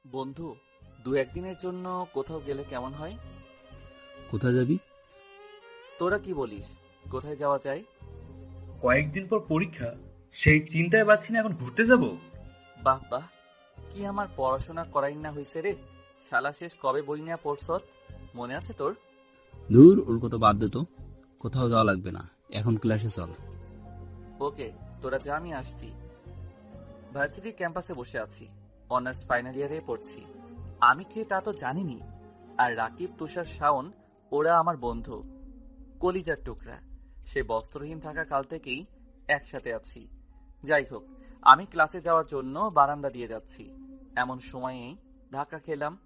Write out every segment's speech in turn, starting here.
বন্ধু, দু একদিনের জন্য কোথাও গেলে কেমন হয়? কোথায় যাবি? তোরা কি বলিস, কোথায় যাওয়া যায়? কয়েকদিন পর পরীক্ষা, সেই চিন্তায় পাচ্ছি না এখন ঘুরতে যাব। বাহ বাহ, কি আমার পড়াশোনা করাই না হইছে রে। শালা শেষ কবে বই নিয়ে পড়ছত, মনে আছে তোর? দূর, ওর কথা বাদ দে তো। কোথাও যাওয়া লাগবে না, এখন ক্লাসে চল। ওকে, তোরা যা, আমি আসছি। ভার্সিটির ক্যাম্পাসে বসে আছি, অনার্স ফাইনাল ইয়ারে পড়ছি। আমি কে তা তো জানিনি। আর রাকিব, তুষার, শাওন ওরা আমার বন্ধু, কলিজার টুকরা। সে বস্ত্রহীন থাকা কাল থেকেই একসাথে আছি। যাই হোক, আমি ক্লাসে যাওয়ার জন্য বারান্দা দিয়ে যাচ্ছি, এমন সময়েই ধাক্কা খেলাম।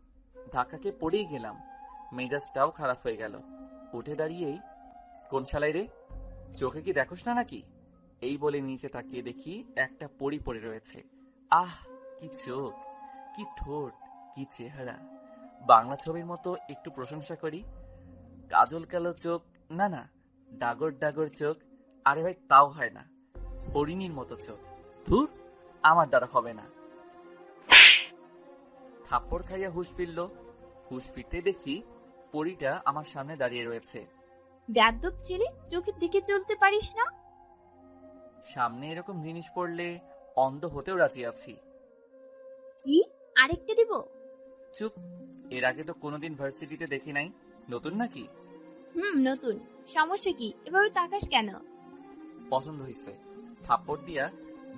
ধাক্কা খেয়ে পড়েই গেলাম, মেজাজটাও খারাপ হয়ে গেল। উঠে দাঁড়িয়েই, কোন শালাই রে, চোখে কি দেখোস না নাকি? এই বলে নিচে তাকিয়ে দেখি একটা পরী পড়ে রয়েছে। আহ, কি চোখ, কি ঠোঁট, কি চেহারা! বাংলা ছবির মতো একটু প্রশংসা করি। কাজল কালো চোখ, না না, ডাগর ডাগর চোখ। আরে ভাই, তাও হয় না, হরিণীর মতো চোখ। ধুর, আমার দ্বারা হবে না। থাপ্পড় খাইয়া হুঁশ ফিরল। হুঁশ ফিরতে দেখি পরীটা আমার সামনে দাঁড়িয়ে রয়েছে। বেয়াদ্দপ ছেলে, চোখের দিকে চলতে পারিস না? সামনে এরকম জিনিস পড়লে অন্ধ হতেও রাজি আছি। কি, আরেকটা দিব? চুপ, এর আগে তো কোনোদিন ভার্সিটিতে দেখি নাই, নতুন নাকি? নতুন। সমস্যা কি, এভাবে তাকাস কেন? পছন্দ হইছে, থাপ্পড় দিয়া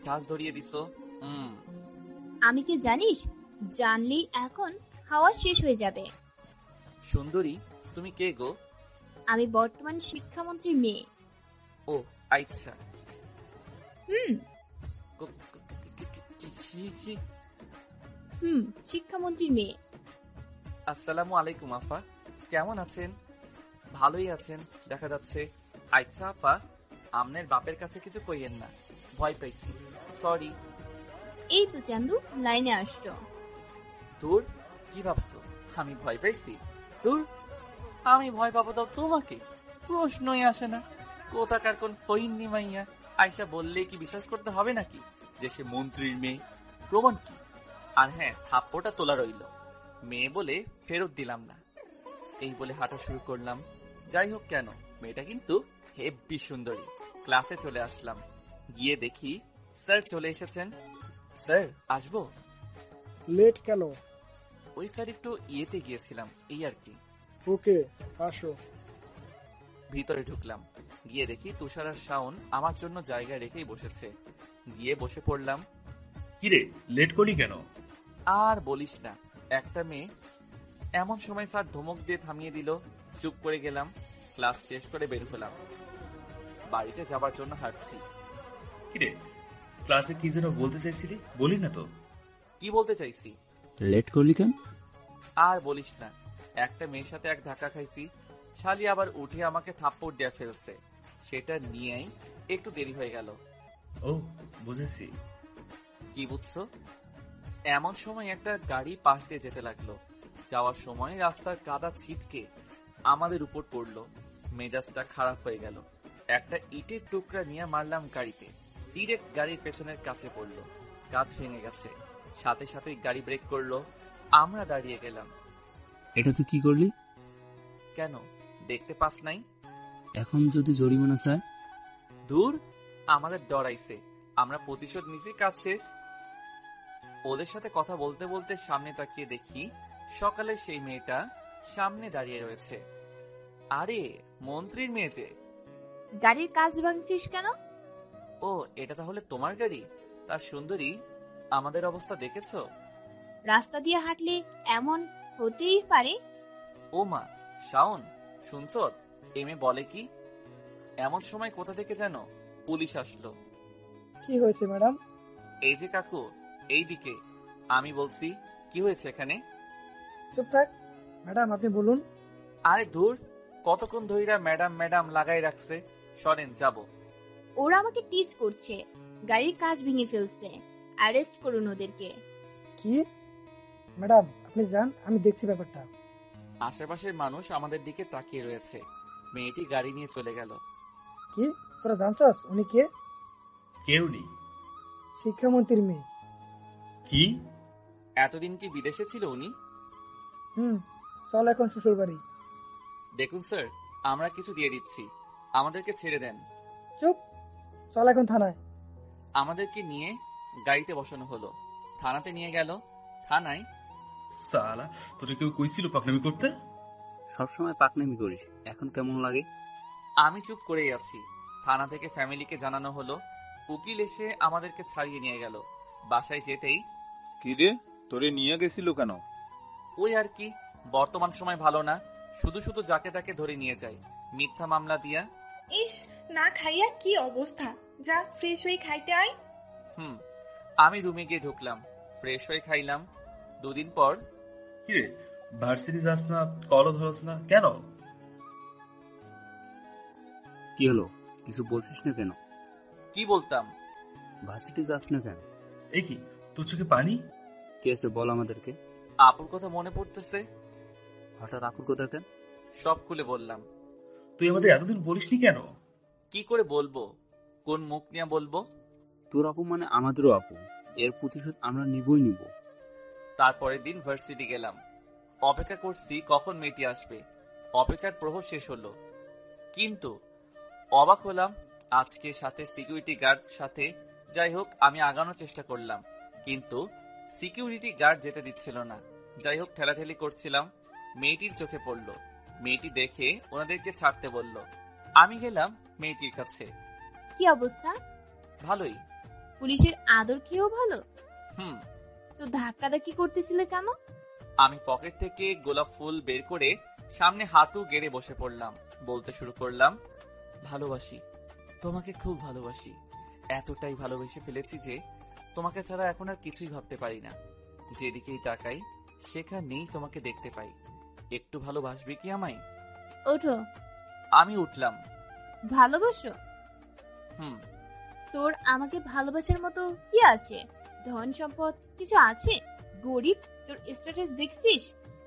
ঝাঁজ ধরিয়ে দিছো। আমি কি জানিস? জানলেই এখন হাওয়া শেষ হয়ে যাবে। সুন্দরী, তুমি কে গো? আমি বর্তমান শিক্ষামন্ত্রীর মেয়ে। ও আচ্ছা। হুম ক- ক- ক- ক- ক- ছি, ছি। শিক্ষামন্ত্রীর মেয়ে। আসসালামু আলাইকুম আফা, কেমন আছেন? ভালোই আছেন দেখা যাচ্ছে। আচ্ছা আপা, আমনের বাপের কাছে কিছু কইয়েন না, ভয় পাইছি, সরি। এই তো চান্দু, লাইনে আসছো। দূর, কি ভাবছো আমি ভয় পাইছি? দূর, আমি ভয় পাবো তো তোমাকে? প্রশ্নই আসে না। কোথাকার কোন ফহিন্নি মাইয়া আয়সা বললে কি বিশ্বাস করতে হবে নাকি যে সে মন্ত্রীর মেয়ে? প্রমাণ কি? আর হ্যাঁ, থাপ্পড়টা তোলা রইল, মেয়ে বলে ফেরত দিলাম না। এই বলে হাঁটা শুরু করলাম। যাই হোক, কেন, মেয়েটা কিন্তু হেব্বি সুন্দরী। ক্লাসে চলে আসলাম, গিয়ে দেখি স্যার চলে এসেছেন। স্যার, আসবো? লেট কেন? ওই স্যার একটু ইয়েতে গিয়েছিলাম, এই আর কি। ওকে, আসো। ভিতরে ঢুকলাম, গিয়ে দেখি তুষার আর শাওন আমার জন্য জায়গা রেখেই বসেছে। গিয়ে বসে পড়লাম। কিরে, লেট করি কেন? আর বলিস না, একটা মেয়ে। এমন সময় স্যার ধমক দিয়ে থামিয়ে দিল। চুপ করে গেলাম। ক্লাস শেষ করে বের হলাম, বাড়িতে যাবার জন্য হাঁটছি। কিরে, ক্লাসে কি যেন বলতে চাইছিলি, বলি না তো? কি বলতে চাইছি? লেট করলি কেন? আর বলিস না, একটা মেয়ের সাথে এক ধাক্কা খাইছি, শালি আবার উঠে আমাকে থাপ্পড় দিয়ে ফেলছে। সেটা নিয়েই একটু দেরি হয়ে গেল। ও, বুঝেছি। কি বুঝছো? এমন সময় একটা গাড়ি পাশ দিয়ে যেতে লাগলো। যাওয়ার সময় রাস্তার কাদা ছিটকে আমাদের উপর পড়লো। মেজাজটা খারাপ হয়ে গেল। একটা ইটের টুকরা নিয়ে মারলাম গাড়িতে, ডিরেক্ট গাড়ির পেছনের কাছে পড়লো। কাঁচ ভেঙে গেছে। সাথে সাথে গাড়ি ব্রেক করলো। আমরা দাঁড়িয়ে গেলাম। এটা তুই কি করলি? কেন, দেখতে পাস নাই? এখন যদি জরিমানা চায়? দূর, আমাদের ডরাইছে, আমরা প্রতিশোধ নিছি, কাজ শেষ। ওদের সাথে কথা বলতে বলতে সামনে তাকিয়ে দেখি সকালে সেই মেয়েটা সামনে দাঁড়িয়ে রয়েছে। আরে, মন্ত্রীর মেয়ে যে। গাড়ির কাজ ভাঙছিস কেন? ও, এটা তাহলে তোমার গাড়ি? তার সুন্দরী, আমাদের অবস্থা দেখেছো? রাস্তা দিয়ে হাঁটলে এমন হতেই পারে। ও মা, শাওন, শুনছো এ মেয়ে বলে কি? এমন সময় কোথা থেকে যেন পুলিশ আসলো। কি হয়েছে ম্যাডাম? এই যে কাকু, এই দিকে। আমি বলছি, কি হয়েছে এখানে? চুপ থাক ম্যাডাম, আপনি বলুন। আরে ধুর, কতক্ষণ ধইরা ম্যাডাম ম্যাডাম লাগাই রাখছে। সরেন, যাব। ওরা আমাকে টিজ করছে, গাড়ির কাজ ভেঙে ফেলছে। অ্যারেস্ট করুন ওদেরকে। কি? ম্যাডাম আপনি যান, আমি দেখছি ব্যাপারটা। আশেপাশের মানুষ আমাদের দিকে তাকিয়ে রয়েছে। মেয়েটি গাড়ি নিয়ে চলে গেল। কি, তোরা জানছস উনি কে? কেউ নেই। শিক্ষামন্ত্রীর মেয়ে। কি? এতদিন কি বিদেশে ছিল উনি? হুম, চল এখন শ্বশুর বাড়ি। দেখুন স্যার, আমরা কিছু দিয়ে দিচ্ছি, আমাদেরকে ছেড়ে দেন। চুপ, চল এখন থানায়। আমাদেরকে নিয়ে গাড়িতে বসানো হলো, থানাতে নিয়ে গেল। থানায় সালা, তোরে কেউ কইছিল পাকনামি করতে? সবসময় পাকনামি করিস, এখন কেমন লাগে? আমি চুপ করেই আছি। থানা থেকে ফ্যামিলিকে জানানো হলো, উকিল এসে আমাদেরকে ছাড়িয়ে নিয়ে গেল। বাসায় যেতেই কিরে, তোরে নিয়ে গেছিল কেন? ওই আর কি, বর্তমান সময় ভালো না, শুধু শুধু যাকে তাকে ধরে নিয়ে যায়, মিথ্যা মামলা দিয়া। ইস, না খাইয়া কি অবস্থা, যা ফ্রেশ হয়ে খাইতে আয়। আমি রুমে গিয়ে ঢুকলাম, ফ্রেশ হয়ে খাইলাম। দুদিন পর কিরে, ভার্সিটি যাস না, কলও ধরস না কেন? কি হলো, কিছু বলছিস না কেন? কি বলতাম? ভার্সিটি যাস না কেন? এই কি, তোর চোখে পানি? কে আছে বল আমাদেরকে। আপুর কথা মনে পড়তেছে। হঠাৎ আপুর কথা কেন? সব খুলে বললাম। তুই আমাদের এতদিন বলিসনি কেন? কি করে বলবো, কোন মুখ নিয়ে বলবো? তোর আপু মানে আমাদেরও আপু, এর প্রতিশোধ আমরা নিবই নিব। তারপরের দিন ভার্সিটি গেলাম, অপেক্ষা করছি কখন মেয়েটি আসবে। অপেক্ষার প্রহর শেষ হলো, কিন্তু অবাক হলাম আজকে সাথে সিকিউরিটি গার্ড সাথে। যাই হোক, আমি আগানোর চেষ্টা করলাম, কিন্তু সিকিউরিটি গার্ড যেতে দিচ্ছিল না। যাই হোক, ঠেলাঠেলি করছিলাম, মেয়েটির চোখে পড়লো। মেয়েটি দেখে ওনাদেরকে ছাড়তে বলল। আমি গেলাম মেয়েটির কাছে। কি অবস্থা? ভালোই। পুলিশের আদর খেয়েও ভালো? হুম। তো ধাক্কাধাক্কি করতেছিলে কেন? আমি পকেট থেকে গোলাপ ফুল বের করে সামনে হাঁটু গেড়ে বসে পড়লাম, বলতে শুরু করলাম, ভালোবাসি তোমাকে, খুব ভালোবাসি। এতটাই ভালোবেসে ফেলেছি যে তোমাকে ছাড়া এখন আর কিছুই ভাবতে পারি না। যেদিকেই তাকাই সেখানেই তোমাকে দেখতে পাই। একটু ভালোবাসবে কি আমায়? ওঠো। আমি উঠলাম। ভালোবাসো? হুম। তোর আমাকে ভালোবাসার মতো কি আছে? ধন সম্পদ কিছু আছে? গরিব, তোর স্ট্যাটাস দেখছিস?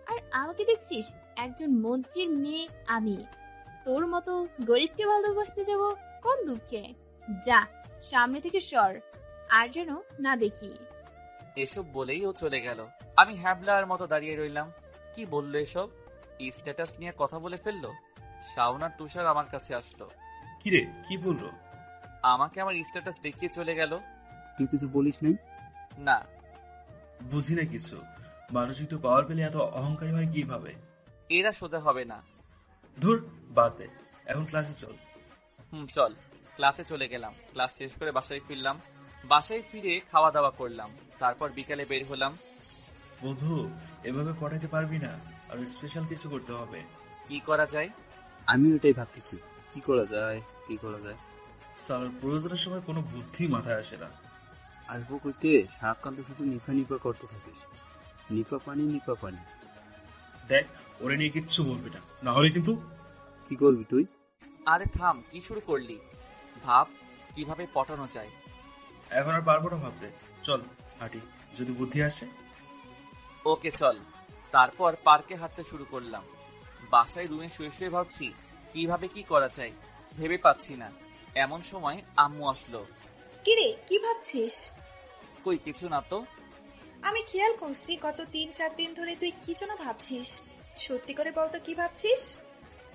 আর আমাকে দেখছিস একজন মন্ত্রীর মেয়ে আমি। তোর মতো গরিবকে ভালোবাসতে যাব কোন দুঃখে? যা, সামনে থেকে সর, আর যেন না দেখি। এসব বলেই ও চলে গেল। আমি হ্যাবলার মতো দাঁড়িয়ে রইলাম। কি বললো এসব? স্ট্যাটাস নিয়ে কথা বলে ফেললো। শাওন আর তুষার আমার কাছে আসলো। কিরে, কি বললো? আমাকে আমার স্ট্যাটাস দেখিয়ে চলে গেল। তুই কিছু বলিস নাই? না। বুঝি না কিছু, মানুষ একটু পাওয়ার পেলে এত অহংকারী হয় কিভাবে? এরা সোজা হবে না। ধুর, বাদ দে, এখন ক্লাসে চল। চল। ক্লাসে চলে গেলাম, ক্লাস শেষ করে বাসায় ফিরলাম। বাসায় ফিরে খাওয়া দাওয়া করলাম, তারপর বিকালে বের হলাম। বন্ধু, এভাবে পড়াইতে পারবি না, আর স্পেশাল কিছু করতে হবে। কি করা যায়? আমি ওটাই ভাবতেছি, কি করা যায়, কি করা যায়। স্যার, প্রয়োজনের সময় কোনো বুদ্ধি মাথায় আসে না। আসবো কইতে সারাক্ষণ তো শুধু নিফা নিফা করতে থাকিস। নিপা পানি নিপা পানি। দেখ, ওরে নিয়ে কিচ্ছু বলবি না, না হলে কিন্তু। কি করবি তুই? আরে থাম, কি শুরু করলি? ভাব কিভাবে পটানো যায়। এখন আর পারবো না ভাবতে, চল হাঁটি, যদি বুদ্ধি আসে। ওকে চল। তারপর পার্কে হাঁটতে শুরু করলাম। বাসায় রুমে শুয়ে শুয়ে ভাবছি কিভাবে কি করা যায়, ভেবে পাচ্ছি না। এমন সময় আম্মু আসলো। কিরে, কি ভাবছিস? কই কিছু না তো। আমি খেয়াল করছি গত 3-4 দিন ধরে তুই কি যেন ভাবছিস। সত্যি করে বলতো কি ভাবছিস?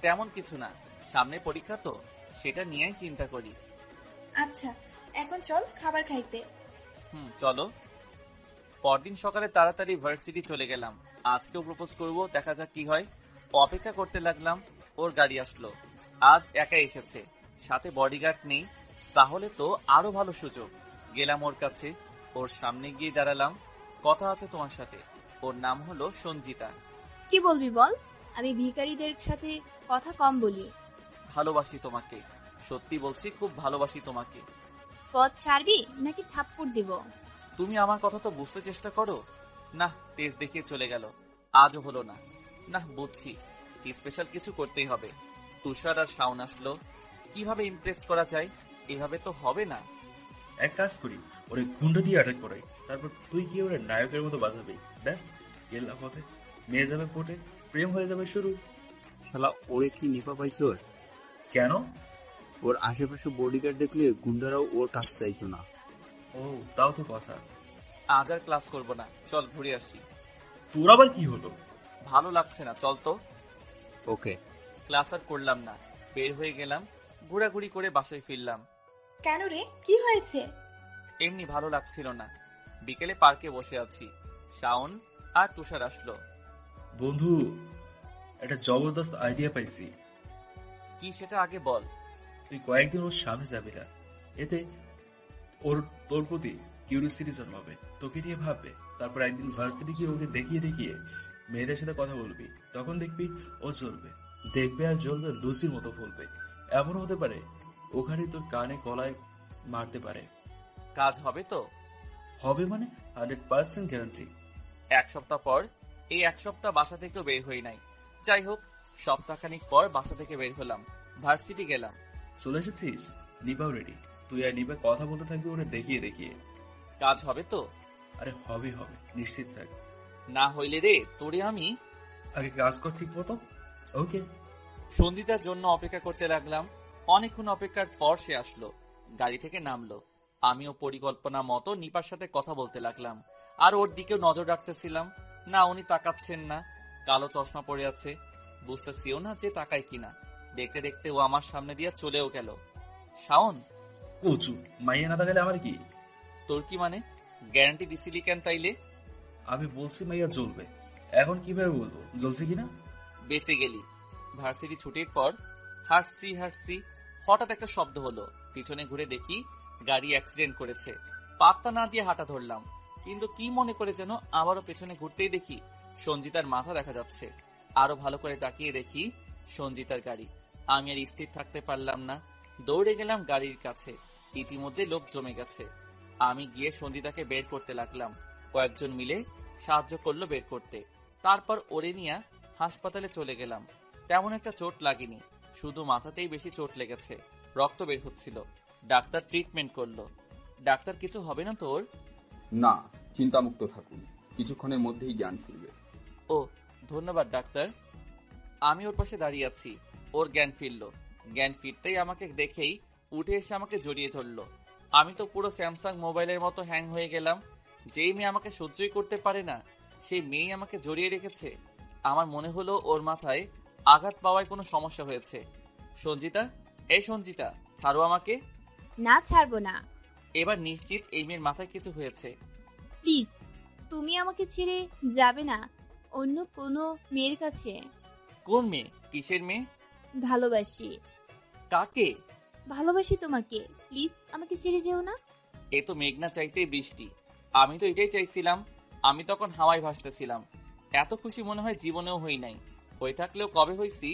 তেমন কিছু না, সামনে পরীক্ষা তো, সেটা নিয়েই চিন্তা করি। আচ্ছা, এখন চল খাবার খাইতে। চলো। পরদিন সকালে তাড়াতাড়ি ভার্সিটি চলে গেলাম। আজকেও প্রপোজ করব, দেখা যাক কি হয়। অপেক্ষা করতে লাগলাম, ওর গাড়ি আসলো। আজ একাই এসেছে, সাথে বডিগার্ড নেই, তাহলে তো আরো ভালো সুযোগ। গেলাম ওর কাছে, ওর সামনে গিয়ে দাঁড়ালাম। কথা আছে তোমার সাথে। ওর নাম হলো সঞ্জিতা। কি বলবি বল? আমি ভিখারিদের সাথে কথা কম বলি। ভালোবাসি তোমাকে, সত্যি বলছি, খুব ভালোবাসি তোমাকে। পথ ছাড়বি নাকি থাপ্পড় দিব? তুমি আমার কথা তো বুঝতে চেষ্টা করো না। তেজ দেখিয়ে চলে গেল, আজও হলো না। না, বুঝছি, স্পেশাল কিছু করতেই হবে। তুষার আর শাওন আসলো, কিভাবে ইমপ্রেস করা যায়? এভাবে তো হবে না। এক কাজ করি, ওরে গুন্ডা দিয়ে অ্যাটাক করাই, তারপর তুই কি ওরে নায়কের মতো বাজাবি, ব্যাস গেল্লা পথে। মেয়ে যাবে পটে, প্রেম হয়ে যাবে শুরু। শালা, ওরে কি নিপা পাইছস? কেন? ওর আশেপাশে বডিগার্ড দেখলে গুন্ডারাও ওর কাছে চাইতো না। ও, তাও তো কথা। আজ আর ক্লাস করব না, চল ঘুরে আসি। তোর আবার কি হলো? ভালো লাগছে না, চল তো। ওকে। ক্লাস আর করলাম না, বের হয়ে গেলাম, ঘোরাঘুরি করে বাসায় ফিরলাম। কেন রে, কি হয়েছে? এমনি ভালো লাগছিল না। বিকেলে পার্কে বসে আছি, শাওন আর তুষার আসলো। বন্ধু, একটা জবরদস্ত আইডিয়া পাইছি। কি সেটা আগে বল। তুই কয়েকদিন ওর সামনে যাবি না, এতে ওর তোর প্রতি কিউরিয়াসিটি জন্মাবে, তোকে নিয়ে ভাববে। তারপর একদিন ভার্সিটি গিয়ে ওকে দেখিয়ে দেখিয়ে মেয়েদের সাথে কথা বলবি, তখন দেখবি ও জ্বলবে, দেখবে আর জ্বলবে, লুসির মতো ফুলবে। এমন হতে পারে ওখানে তোর কানে গলায় মারতে পারে। কাজ হবে তো? হবে মানে 100% গ্যারান্টি। এক সপ্তাহ পর, এই এক সপ্তাহ বাসা থেকেও বের হই নাই। যাই হোক, সপ্তাহখানিক পর বাসা থেকে বের হলাম, ভার্সিটি গেলাম। চলে এসেছিস? নিপাও রেডি। তুই আর নিপা কথা বলতে থাকবি ওরে দেখিয়ে দেখিয়ে। কাজ হবে তো? আরে হবে হবে, নিশ্চিত থাক। না হইলে রে তোরে আমি। আগে কাজ কর ঠিক মতো। ওকে। সন্ধিতার জন্য অপেক্ষা করতে লাগলাম। অনেকক্ষণ অপেক্ষার পর সে আসলো, গাড়ি থেকে নামলো। আমিও পরিকল্পনা মতো নিপার সাথে কথা বলতে লাগলাম, আর ওর দিকেও নজর রাখতেছিলাম। না, উনি তাকাচ্ছেন না, কালো চশমা পরে আছে, বুঝতেছিও না যে তাকায় কিনা। দেখতে দেখতে ও আমার সামনে দিয়ে চলেও গেল। শাওন, কচু মাইয়া না থাকলে আমার কি? তোর কি মানে? গ্যারান্টি দিছিলি কেন তাইলে? আমি বলছি মাইয়া জ্বলবে, এখন কিভাবে বলবো জ্বলছে কিনা? বেঁচে গেলি। ভার্সিটি ছুটির পর হাঁটছি হাঁটছি, হঠাৎ একটা শব্দ হলো। পিছনে ঘুরে দেখি গাড়ি অ্যাক্সিডেন্ট করেছে। পাত্তা না দিয়ে হাঁটা ধরলাম, কিন্তু কি মনে করে যেন আবারও পেছনে ঘুরতেই দেখি সঞ্জিতার মাথা দেখা যাচ্ছে। আরো ভালো করে তাকিয়ে দেখি সঞ্জিতার গাড়ি। আমি আর স্থির থাকতে পারলাম না, দৌড়ে গেলাম গাড়ির কাছে। ইতিমধ্যে লোক জমে গেছে। আমি গিয়ে সঞ্জিতাকে বের করতে লাগলাম। কয়েকজন মিলে সাহায্য করলো বের করতে। তারপর ওরে নিয়ে হাসপাতালে চলে গেলাম। তেমন একটা চোট লাগেনি, শুধু মাথাতেই বেশি চোট লেগেছে, রক্ত বের হচ্ছিল। ডাক্তার ট্রিটমেন্ট করলো। ডাক্তার, কিছু হবে না তোর? না, চিন্তামুক্ত থাকুন, কিছুক্ষণের মধ্যেই জ্ঞান ফিরবে। ও, ধন্যবাদ ডাক্তার। আমি ওর পাশে দাঁড়িয়ে আছি, ওর জ্ঞান ফিরল। জ্ঞান ফিরতেই আমাকে দেখেই উঠে এসে আমাকে জড়িয়ে ধরলো। আমি তো পুরো স্যামসাং মোবাইলের মতো হ্যাং হয়ে গেলাম। যেই মেয়ে আমাকে সহ্যই করতে পারে না, সেই মেয়ে আমাকে জড়িয়ে রেখেছে। আমার মনে হলো ওর মাথায় আঘাত পাওয়ায় কোনো সমস্যা হয়েছে। সঞ্জিতা, এই সঞ্জিতা, ছাড়ো আমাকে। না, ছাড়বো না। এবার নিশ্চিত এই মেয়ের মাথায় কিছু হয়েছে। প্লিজ, তুমি আমাকে ছেড়ে যাবে না অন্য কোনো মেয়ের কাছে? কোন মেয়ে? কিসের মেয়ে? ভালোবাসি। কাকে? ভালোবাসি তোমাকে, প্লিজ আমাকে ছেড়ে যেও না। এ তো মেঘনা চাইতেই বৃষ্টি। আমি তো এটাই চাইছিলাম। আমি তখন হাওয়ায় ভাসতেছিলাম। এত খুশি মনে হয় জীবনেও হই নাই। হয়ে থাকলেও কবে হইছি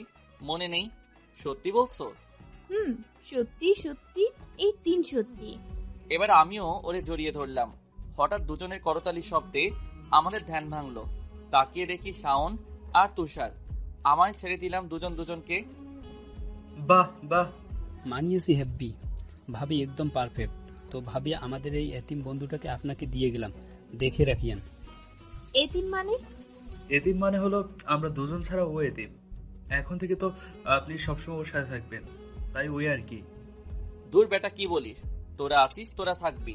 মনে নেই। সত্যি বলছো? সত্যি সত্যি, এই 3 সত্যি। এবার আমিও ওরে জড়িয়ে ধরলাম। হঠাৎ দুজনের করতালি শব্দে আমাদের ধ্যান ভাঙলো। তাকিয়ে দেখি শাওন আর তুষার। আমায় ছেড়ে দিলাম দুজন দুজনকে। বাহ বাহ, মানিয়েছি হ্যাপি ভাবি, একদম পারফেক্ট। তো ভাবি, আমাদের এই এতিম বন্ধুটাকে আপনাকে দিয়ে গেলাম, দেখে রাখিয়েন। এতিম মানে? এতিম মানে হলো আমরা দুজন ছাড়া ও এতিম। এখন থেকে তো আপনি সবসময় ওর সাথে থাকবেন, তাই ওই আর কি। দূর বেটা, কি বলিস? তোরা আছিস, তোরা থাকবি।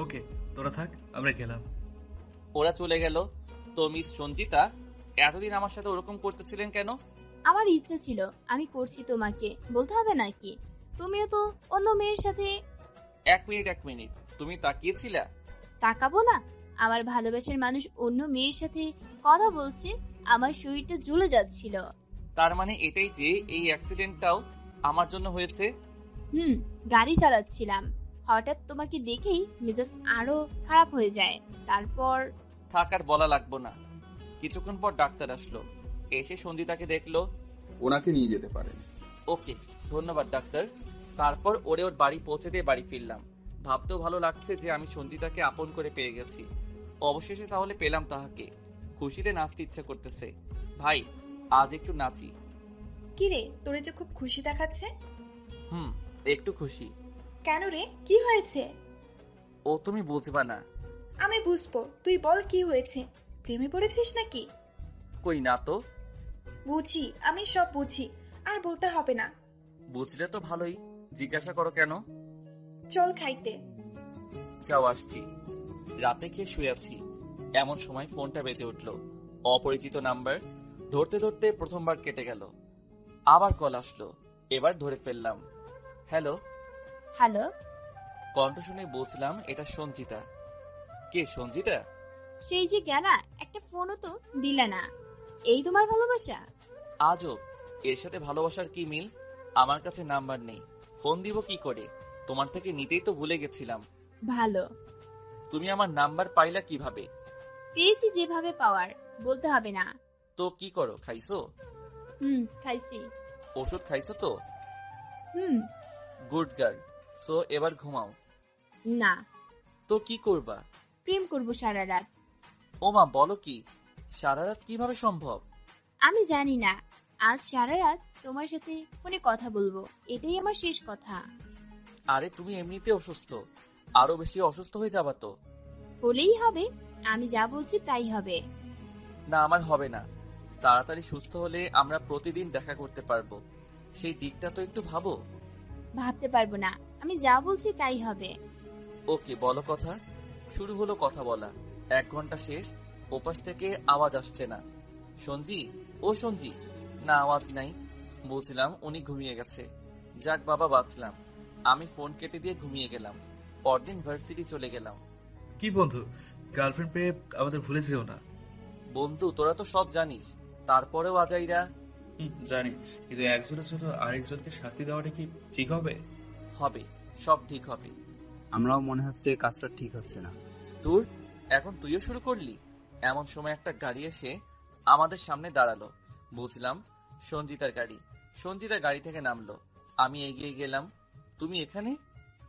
ওকে, তোরা থাক, আমরা গেলাম। ওরা চলে গেল। তো মিস সঞ্জিতা এতদিন আমার সাথে ওরকম করতেছিলেন কেন? আমার ইচ্ছা ছিল, আমি করছি, তোমাকে বলতে হবে নাকি? তুমিও তো অন্য মেয়ের সাথে। এক মিনিট, তুমি তাকিয়েছিলা? তাকাবো না? আমার ভালোবাসার মানুষ অন্য মেয়ের সাথে কথা বলছে, আমার শরীরটা জ্বলে যাচ্ছিল। তার মানে এটাই যে এই অ্যাক্সিডেন্টটাও আমার জন্য হয়েছে? গাড়ি চালাচ্ছিলাম, হঠাৎ তোমাকে দেখেই মেজাজ আরো খারাপ হয়ে যায়। তারপর থাক, আর বলা লাগবো না। কিছুক্ষণ পর ডাক্তার আসলো, এসে সঞ্জিতাকে দেখলো। ওনাকে নিয়ে যেতে পারেন। ওকে, ধন্যবাদ ডাক্তার। তারপর ওরে ওর বাড়ি পৌঁছে দিয়ে বাড়ি ফিরলাম। ভাবতেও ভালো লাগছে যে আমি সঞ্জিতাকে আপন করে পেয়ে গেছি। অবশেষে তাহলে পেলাম তাহাকে। খুশিতে নাচতে ইচ্ছে করতেছে। ভাই, আজ একটু নাচি। কিরে, তোরে যে খুব খুশি দেখাচ্ছে। একটু খুশি। কেন রে, কি হয়েছে? ও তুমি বুঝবা না। আমি বুঝবো, তুই বল কি হয়েছে। প্রেমে পড়েছিস নাকি? কই না তো। বুঝি, আমি সব বুঝি, আর বলতে হবে না। বুঝলে তো ভালোই, জিজ্ঞাসা করো কেন? চল খাইতে। যাও, আসছি। রাতে খেয়ে শুয়ে আছি, এমন সময় ফোনটা বেজে উঠল। অপরিচিত নাম্বার। ধরতে ধরতে প্রথমবার কেটে গেল, আবার কল আসলো, এবার ধরে ফেললাম। হ্যালো। হ্যালো। কণ্ঠ শুনে বুঝলাম এটা সঞ্জিতা। কে সঞ্জিতা? সেই যে গেলা, একটা ফোনও তো দিলে না। এই তোমার ভালোবাসা? আজব, এর সাথে ভালোবাসার কি মিল? আমার কাছে নাম্বার নেই, ফোন দিব কি করে? তোমার থেকে নিতেই তো ভুলে গেছিলাম। ভালো। তুমি আমার নাম্বার পাইলা কিভাবে? পেয়েছি যেভাবে পাওয়ার, বলতে হবে না। তো কি করো, খাইছো? খাইছি। ওষুধ খাইছো তো? হুম। Good girl. সো এবার ঘুমাও। না। তো কি করবা? প্রেম করব সারা রাত। ওমা, বলো কি? সারা রাত কিভাবে সম্ভব? আমি জানি না, আজ সারা রাত তোমার সাথে ফোনে কথা বলবো, এটাই আমার শেষ কথা। আরে তুমি এমনিতে অসুস্থ, আরো বেশি অসুস্থ হয়ে যাবা তো। হলেই হবে, আমি যা বলছি তাই হবে। না, আমার হবে না। তাড়াতাড়ি সুস্থ হলে আমরা প্রতিদিন দেখা করতে পারবো, সেই দিকটা তো একটু ভাবো। ভাবতে পারবো না, আমি যা বলছি তাই হবে। ওকে, বলো কথা। শুরু হলো কথা বলা, 1 ঘন্টা শেষ, ওপাশ থেকে আওয়াজ আসছে না। সঞ্জি, ও সঞ্জি। না, আওয়াজ নাই। বুঝলাম উনি ঘুমিয়ে গেছে। যাক বাবা, বাঁচলাম। আমি ফোন কেটে দিয়ে ঘুমিয়ে গেলাম। পরদিন ভার্সিটি চলে গেলাম। কি বন্ধু, গার্লফ্রেন্ড পেয়ে আমাদের ভুলে যেও না। বন্ধু, তোরা তো সব জানিস, তারপরেও আজাইরা। জানি, কিন্তু একজনের জন্য আরেকজনকে শাস্তি দেওয়াটা কি ঠিক হবে? হবে, সব ঠিক হবে। আমরাও মনে হচ্ছে কাজটা ঠিক হচ্ছে না। দূর, এখন তুইও শুরু করলি? এমন সময় একটা গাড়ি এসে আমাদের সামনে দাঁড়ালো। বুঝলাম সঞ্জিতার গাড়ি। সঞ্জিতা গাড়ি থেকে নামলো, আমি এগিয়ে গেলাম। তুমি এখানে?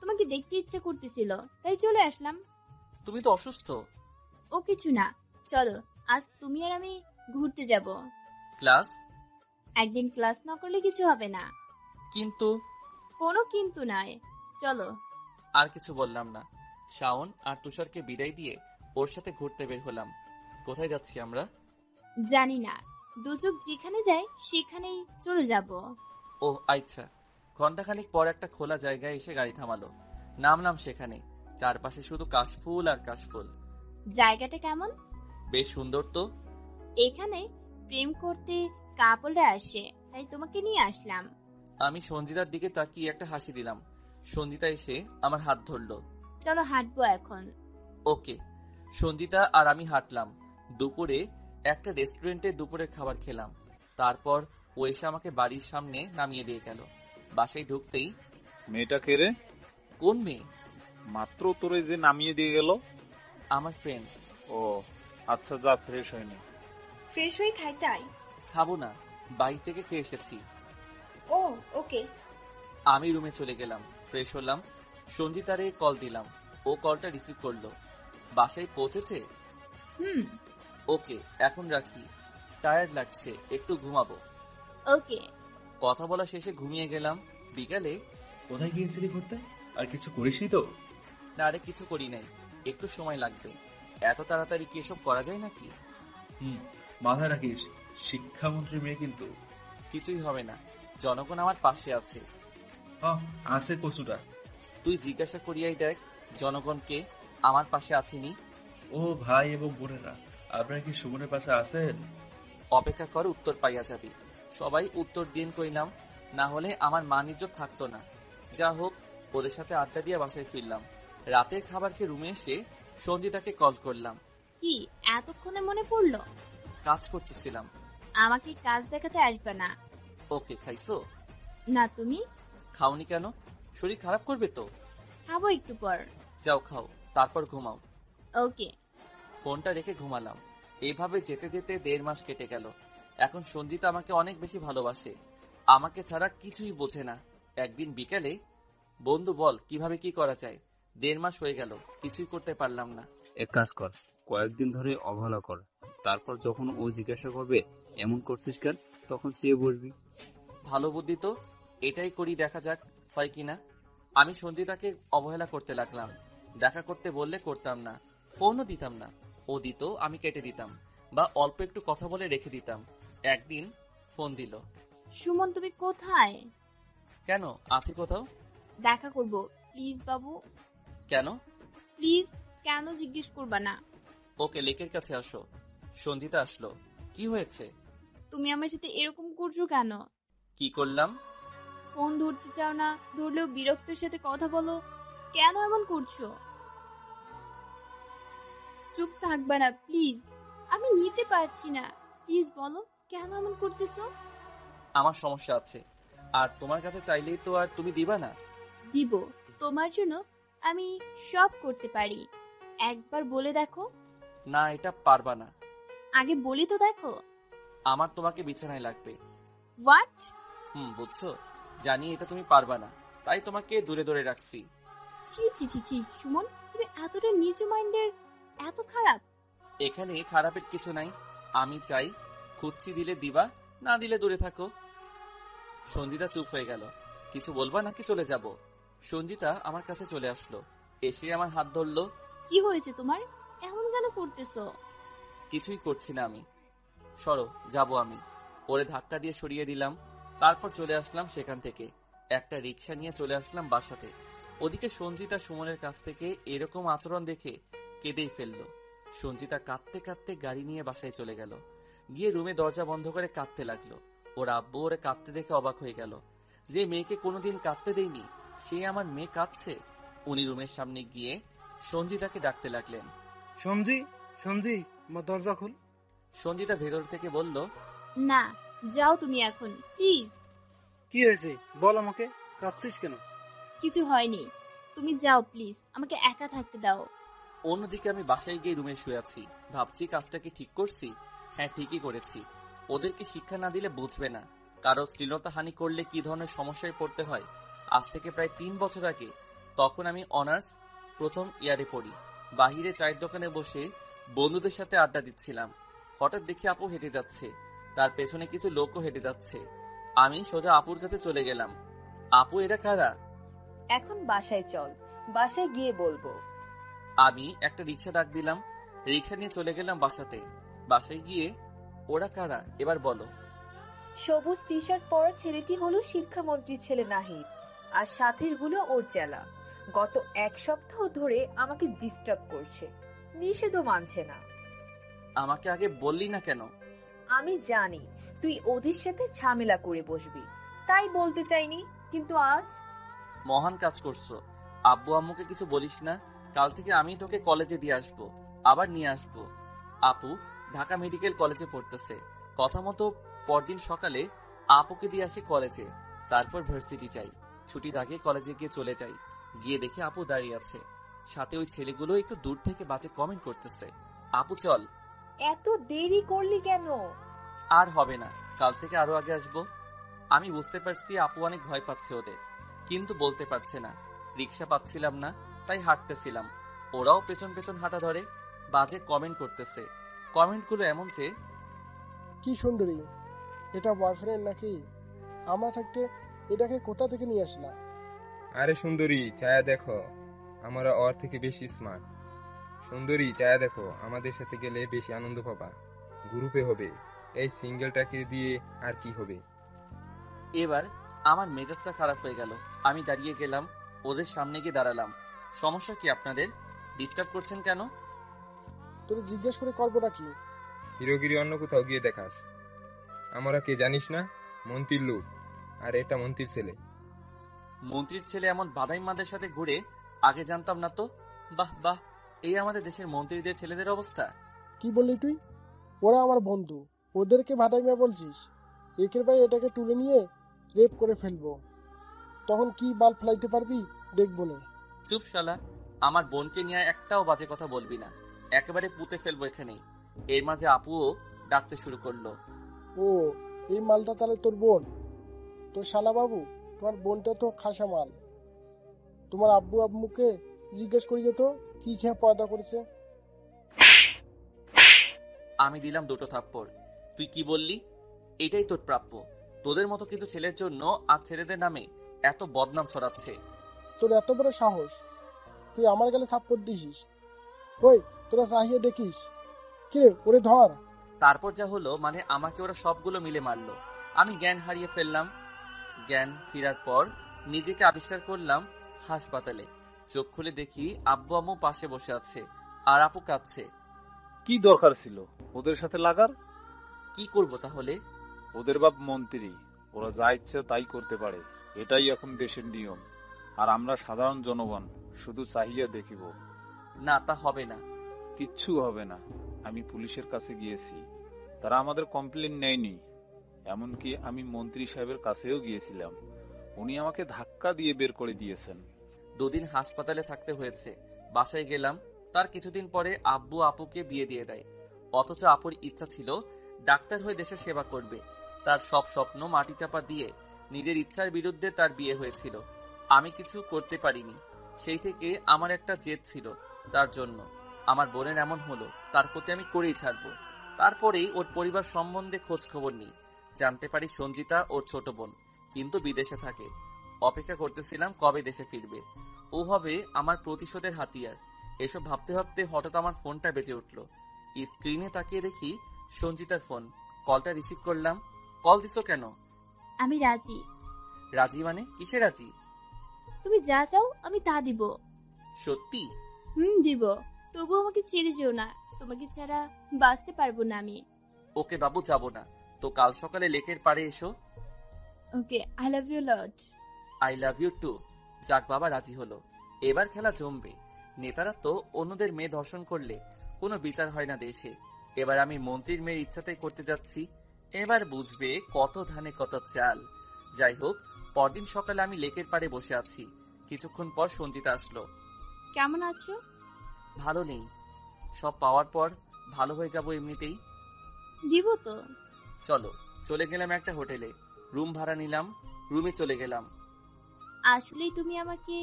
তোমাকে দেখতে ইচ্ছে করতেছিল, তাই চলে আসলাম। তুমি তো অসুস্থ। ও কিছু না, চলো আজ তুমি আর আমি ঘুরতে যাব। ক্লাস? একদিন ক্লাস না করলে কিছু হবে না। কিন্তু? কোনো কিন্তু নয়, চলো। আর কিছু বললাম না। শাওন আর তুষারকে বিদায় দিয়ে ওর সাথে ঘুরতে বের হলাম। কোথায় যাচ্ছি আমরা? জানি না, দুচোখ যেখানে যায় সেখানেই চলে যাব। ও আচ্ছা। ঘন্টাখানিক পর একটা খোলা জায়গায় এসে গাড়ি থামালো। নামলাম সেখানে। চারপাশে শুধু কাশফুল আর কাশফুল। জায়গাটা কেমন? বেশ সুন্দর তো। এখানে প্রেম করতে কাপড়রা আসে, তাই তোমাকে নিয়ে আসলাম। আমি সঞ্জিতার দিকে তাকিয়ে একটা হাসি দিলাম। সঞ্জিতা এসে আমার হাত ধরলো। চলো হাঁটবো এখন। ওকে। সঞ্জিতা আর আমি হাঁটলাম। দুপুরে একটা রেস্টুরেন্টে দুপুরের খাবার খেলাম। তারপর ও এসে আমাকে বাড়ির সামনে নামিয়ে দিয়ে গেল। বাসায় ঢুকতেই, মেয়েটা কে রে? কোন মেয়ে? মাত্র তোরে যে নামিয়ে দিয়ে গেল। আমার ফ্রেন্ড। ও আচ্ছা, যা ফ্রেশ হয়নি। ফ্রেশ হয়ে খাইতে আয়। খাবো না, বাড়ি থেকে খেয়ে এসেছি। ও ওকে। আমি রুমে চলে গেলাম, ফ্রেশ হলাম। সঞ্জিতারে কল দিলাম, ও কলটা রিসিভ করলো। বাসায় পৌঁছেছে? হুম। ওকে, এখন রাখি, টায়ার্ড লাগছে, একটু ঘুমাবো। ওকে। কথা বলা শেষে ঘুমিয়ে গেলাম। বিকালে, কোথায় গিয়েছিলি ঘুরতে? আর কিছু করিসনি তো? না আরে কিছু করি নাই, একটু সময় লাগবে। এত তাড়াতাড়ি কি এসব করা যায় নাকি? মাথায় রাখিস, শিক্ষামন্ত্রী মেয়ে কিন্তু। কিছুই হবে না, জনগণ আমার পাশে আছে। আছে কচুটা। তুই জিজ্ঞাসা করিয়াই দেখ জনগণকে আমার পাশে আছিনি। ও ভাই এবং বোনেরা, আপনারা কি সুমনের পাশে আছেন? অপেক্ষা কর, উত্তর পাইয়া যাবি। সবাই উত্তর দিন কইলাম, না হলে আমার মান ইজ্জত থাকতো না। যা হোক, ওদের সাথে আড্ডা দিয়ে বাসায় ফিরলাম। রাতের খাবার খেয়ে রুমে এসে সঞ্জিতাকে কল করলাম। কি এতক্ষণে মনে পড়লো? কাজ করতেছিলাম। আমাকে কাজ দেখাতে আসবে না। ওকে, খাইছো? না, তুমি? খাওনি কেন? শরীর খারাপ করবে তো। খাবো একটু পর। যাও খাও, তারপর ঘুমাও। ওকে। ফোনটা রেখে ঘুমালাম। এভাবে যেতে যেতে 1.5 মাস কেটে গেল। এখন সঞ্জিতা আমাকে অনেক বেশি ভালোবাসে, আমাকে ছাড়া কিছুই বোঝে না। একদিন বিকেলে, বন্ধু বল কিভাবে কি করা যায়। 1.5 মাস হয়ে গেল, কিছুই করতে পারলাম না। এক কাজ কর, কয়েকদিন ধরে অবহেলা কর, তারপর যখন ও জিজ্ঞাসা করবে এমন করছিস কেন, তখন চেয়ে বসবি। ভালো বুদ্ধি তো, এটাই করি, দেখা যাক হয় কিনা। আমি সঞ্জিতাকে অবহেলা করতে লাগলাম। দেখা করতে বললে করতাম না, ফোনও দিতাম না। ও দিত, আমি কেটে দিতাম, বা অল্প একটু কথা বলে রেখে দিতাম। একদিন ফোন দিল। সুমন, তুমি কোথায়? কেন, আছি কোথাও। দেখা করব প্লিজ বাবু। কেন? প্লিজ, কেন জিজ্ঞেস করবা না? ওকে, লেকের কাছে আসো। সঞ্জিতা আসলো। কি হয়েছে? তুমি আমার সাথে এরকম করছো কেন? কি করলাম? ফোন ধরতে চাও না, ধরলেও বিরক্তের সাথে কথা বলো। কেন এমন করছো? চুপ থাকবা না প্লিজ? আমি নিতে পারছি না। প্লিজ বলো কেন এমন করতেছো? আমার সমস্যা আছে, আর তোমার কাছে চাইলেই তো আর তুমি দিবা না। দিব, তোমার জন্য আমি সব করতে পারি। একবার বলে দেখো। না, এটা পারবা না। আগে বলি তো দেখো। আমার তোমাকে বিছানায় লাগবে। হোয়াট? বুঝছো? জানি এটা তুমি পারবা না, তাই তোমাকে দূরে দূরে রাখছি। ছি ছি ছি ছি, সুমন তুমি এতটা নিচু মাইন্ডের, এত খারাপ? এখানে খারাপের কিছু নাই। আমি চাই, খুঁজছি দিলে দিবা, না দিলে দূরে থাকো। সঞ্জিতা চুপ হয়ে গেল। কিছু বলবা নাকি চলে যাব? সঞ্জিতা আমার কাছে চলে আসলো, এসে আমার হাত ধরলো। কি হয়েছে তোমার? এমন কেন করতেছো? কিছুই করছি না আমি। সরো, যাব আমি। ওরে ধাক্কা দিয়ে সরিয়ে দিলাম। তারপর চলে আসলাম সেখান থেকে। একটা রিক্সা নিয়ে চলে আসলাম বাসাতে। ওদিকে সঞ্জিতা সুমনের কাছ থেকে এরকম আচরণ দেখে কেঁদেই ফেললো। সঞ্জিতা কাঁদতে কাঁদতে গাড়ি নিয়ে বাসায় চলে গেল। গিয়ে রুমে দরজা বন্ধ করে কাঁদতে লাগলো। ওর আব্বু ওরে কাঁদতে দেখে অবাক হয়ে গেল। যে মেয়েকে কোনোদিন কাঁদতে দেয়নি, সে আমার মেয়ে কাঁদছে। উনি রুমের সামনে গিয়ে সঞ্জিতাকে ডাকতে লাগলেন। সঞ্জি, দরজা খুল। সঞ্জিতা ভেতর থেকে বলল, না, যাও তুমি এখন প্লিজ। কি হয়েছে বল আমাকে, কাঁদছিস কেন? কিছু হয়নি, তুমি যাও প্লিজ, আমাকে একা থাকতে দাও। অন্যদিকে আমি বাসায় গিয়ে রুমে শুয়ে আছি। ভাবছি কাজটা কি ঠিক করছি? হ্যাঁ, ঠিকই করেছি। ওদেরকে শিক্ষা না দিলে বুঝবে না কারো শ্লীলতাহানি করলে কি ধরনের সমস্যায় পড়তে হয়। আজ থেকে প্রায় 3 বছর আগে, তখন আমি অনার্স প্রথম ইয়ারে পড়ি। বাহিরে চায়ের দোকানে বসে বন্ধুদের সাথে আড্ডা দিচ্ছিলাম। হঠাৎ দেখি আপু হেঁটে যাচ্ছে, তার পেছনে কিছু লোকও হেঁটে যাচ্ছে। আমি সোজা আপুর কাছে চলে গেলাম। আপু, এরা কারা? এখন বাসায় চল, বাসায় গিয়ে বলবো। আমি একটা রিক্সা ডাক দিলাম, রিক্সা নিয়ে চলে গেলাম বাসাতে। বাসায় গিয়ে, ওরা কারা এবার বলো। সবুজ টি শার্ট পরা ছেলেটি হলো শিক্ষামন্ত্রীর ছেলে নাহিদ, আর সাথীর গুলো ওর চেলা। গত 1 সপ্তাহ ধরে আমাকে ডিস্টার্ব করছে, নিষেধও মানছে না। আমাকে আগে বললি না কেন? আমি জানি তুই ওদের সাথে ঝামেলা করে বসবি, তাই বলতে চাইনি, কিন্তু আজ মহান কাজ করছো। আব্বু আম্মুকে কিছু বলিস না। কাল থেকে আমি তোকে কলেজে দিয়ে আসবো, আবার নিয়ে আসবো। আপু ঢাকা মেডিকেল কলেজে পড়তেছে। কথা মতো পরদিন সকালে আপুকে দিয়ে আসি কলেজে। তারপর ভার্সিটি যাই। ছুটির আগে কলেজে গিয়ে চলে যাই। গিয়ে দেখি আপু দাঁড়িয়ে আছে, সাথে ওই ছেলেগুলো একটু দূর থেকে বাজে কমেন্ট করতেছে। আপু চল। এত দেরি করলি কেন? আর হবে না, কাল থেকে আরো আগে আসবো। আমি বুঝতে পারছি আপু অনেক ভয় পাচ্ছে ওদের, কিন্তু বলতে পারছে না। রিক্সা পাচ্ছিলাম না, তাই হাঁটতেছিলাম। ওরাও পেছন পেছন হাঁটা ধরে বাজে কমেন্ট করতেছে। কমেন্টগুলো এমন যে, কি সুন্দরী, এটা বয়ফ্রেন্ড নাকি? আমরা থাকতে এটাকে কোথা থেকে নিয়ে আসলা? আরে সুন্দরী, ছায়া দেখো, আমরা ওর থেকে বেশি স্মার্ট। সুন্দরী, ছায়া দেখো, আমাদের সাথে গেলে বেশি আনন্দ পাবা। গ্রুপে হবে, এই সিঙ্গেলটাকে দিয়ে আর কি হবে? এবার আমার মেজাজটা খারাপ হয়ে গেল। আমি দাঁড়িয়ে গেলাম, ওদের সামনে গিয়ে দাঁড়ালাম। সমস্যা কি আপনাদের? ডিস্টার্ব করছেন কেন? তোর জিজ্ঞেস করে করবো নাকি? হিরোগিরি অন্য কোথাও গিয়ে দেখাস। আমরা কে জানিস না? মন্ত্রীর লোক, আর এটা মন্ত্রীর ছেলে। মন্ত্রীর ছেলে এমন বাদাইমাদের সাথে ঘুরে? আগে জানতাম না তো। বাহ বাহ, এই আমাদের দেশের মন্ত্রীদের ছেলেদের অবস্থা। কি বললি তুই? ওরা আমার বন্ধু, ওদেরকে ভাটাইমা বলছিস? একেবারে এটাকে তুলে নিয়ে রেপ করে ফেলবো, তখন কি বাল ফেলাইতে পারবি দেখবো না। চুপ শালা, আমার বোনকে নিয়ে একটাও বাজে কথা বলবি না, একেবারে পুঁতে ফেলবো এখানেই। এর মাঝে আপুও ডাকতে শুরু করলো। ও, এই মালটা তাহলে তোর বোন? তোর শালা বাবু, তোমার বোনটা তো খাসা মাল। তোমার আব্বু আম্মুকে জিজ্ঞেস করি তো কি খেয়ে পয়দা করেছে। আমি দিলাম 2টো থাপ্পড়। তুই কি বললি? এটাই তোর প্রাপ্য। তোদের মতো কিছু ছেলের জন্য আর ছেলেদের নামে এত বদনাম ছড়াচ্ছে। তোর এত বড় সাহস, তুই আমার গালে থাপ্পড় দিছিস? ওই, তোরা চাহিয়ে দেখিস। কিরে, ওরে ধর। তারপর যা হলো, মানে আমাকে ওরা সবগুলো মিলে মারলো। আমি জ্ঞান হারিয়ে ফেললাম। জ্ঞান ফেরার পর নিজেকে আবিষ্কার করলাম হাসপাতালে। চোখ খুলে দেখি আব্বু আম্মু পাশে বসে আছে। আর আপু কাঁদছে। কি দরকার ছিল ওদের সাথে লাগার? কি করব তাহলে? ওদের বাপ মন্ত্রী, ওরা যা ইচ্ছে তাই করতে পারে, এটাই এখন দেশের নিয়ম। আর আমরা সাধারণ জনগণ শুধু চাহিয়া দেখিব। না, তা হবে না। কিচ্ছু হবে না। আমি পুলিশের কাছে গিয়েছি, তারা আমাদের কমপ্লেন নেয়নি। এমনকি আমি মন্ত্রী সাহেবের কাছেও গিয়েছিলাম, উনি আমাকে ধাক্কা দিয়ে বের করে দিয়েছেন। 2 দিন হাসপাতালে থাকতে হয়েছে। বাসায় গেলাম, তার কিছুদিন পরে আব্বু আপুকে বিয়ে দিয়ে দেয়। অথচ আপুর ইচ্ছা ছিল ডাক্তার হয়ে দেশের সেবা করবে। তার সব স্বপ্ন মাটি চাপা দিয়ে নিজের ইচ্ছার বিরুদ্ধে তার বিয়ে হয়েছিল। আমি কিছু করতে পারিনি। সেই থেকে আমার একটা জেদ ছিল তার জন্য। আমার বোনের এমন হলো, তার প্রতি আমি করেই ছাড়বো। তারপরেই ওর পরিবার সম্বন্ধে খোঁজ খবর নিই। জানতে পারি সঞ্জিতা ওর ছোট বোন, কিন্তু বিদেশে থাকে। অপেক্ষা করতেছিলাম কবে দেশে ফিরবে। ও হবে আমার প্রতিশোধের হাতিয়ার। এসব ভাবতে ভাবতে হঠাৎ আমার ফোনটা বেজে উঠল। স্ক্রিনে তাকিয়ে দেখি সঞ্জিতার ফোন। কলটা রিসিভ করলাম। কল দিছো কেন? আমি রাজি। রাজি মানে? কিসে রাজি? তুমি যা চাও আমি তা দিব। সত্যি? দিব। তবু আমাকে ছেড়ে যেও না, তোমাকে ছাড়া বাঁচতে পারবো না আমি। ওকে বাবু, যাবো না তো কাল সকালে লেকের পাড়ে এসো। Okay, I love you lot. I love you too. যাক বাবা, রাজি হলো। এবার খেলা জমবে। নেতারা তো অন্যদের মেয়ে ধর্ষণ করলে কোনো বিচার হয় না দেশে। এবার আমি মন্ত্রীর মেয়ের ইচ্ছাটাই করতে যাচ্ছি। এবার বুঝবে কত ধানে কত চাল। যাই হোক, পরদিন সকালে আমি লেকের পাড়ে বসে আছি। কিছুক্ষণ পর সঞ্জিতা আসলো। কেমন আছো? ভালো নেই। সব পাওয়ার পর ভালো হয়ে যাব এমনিতেই। দিব তো। চলো। চলে গেলাম একটা হোটেলে, রুম ভাড়া নিলাম, রুমে চলে গেলাম। আসলেই তুমি আমাকে?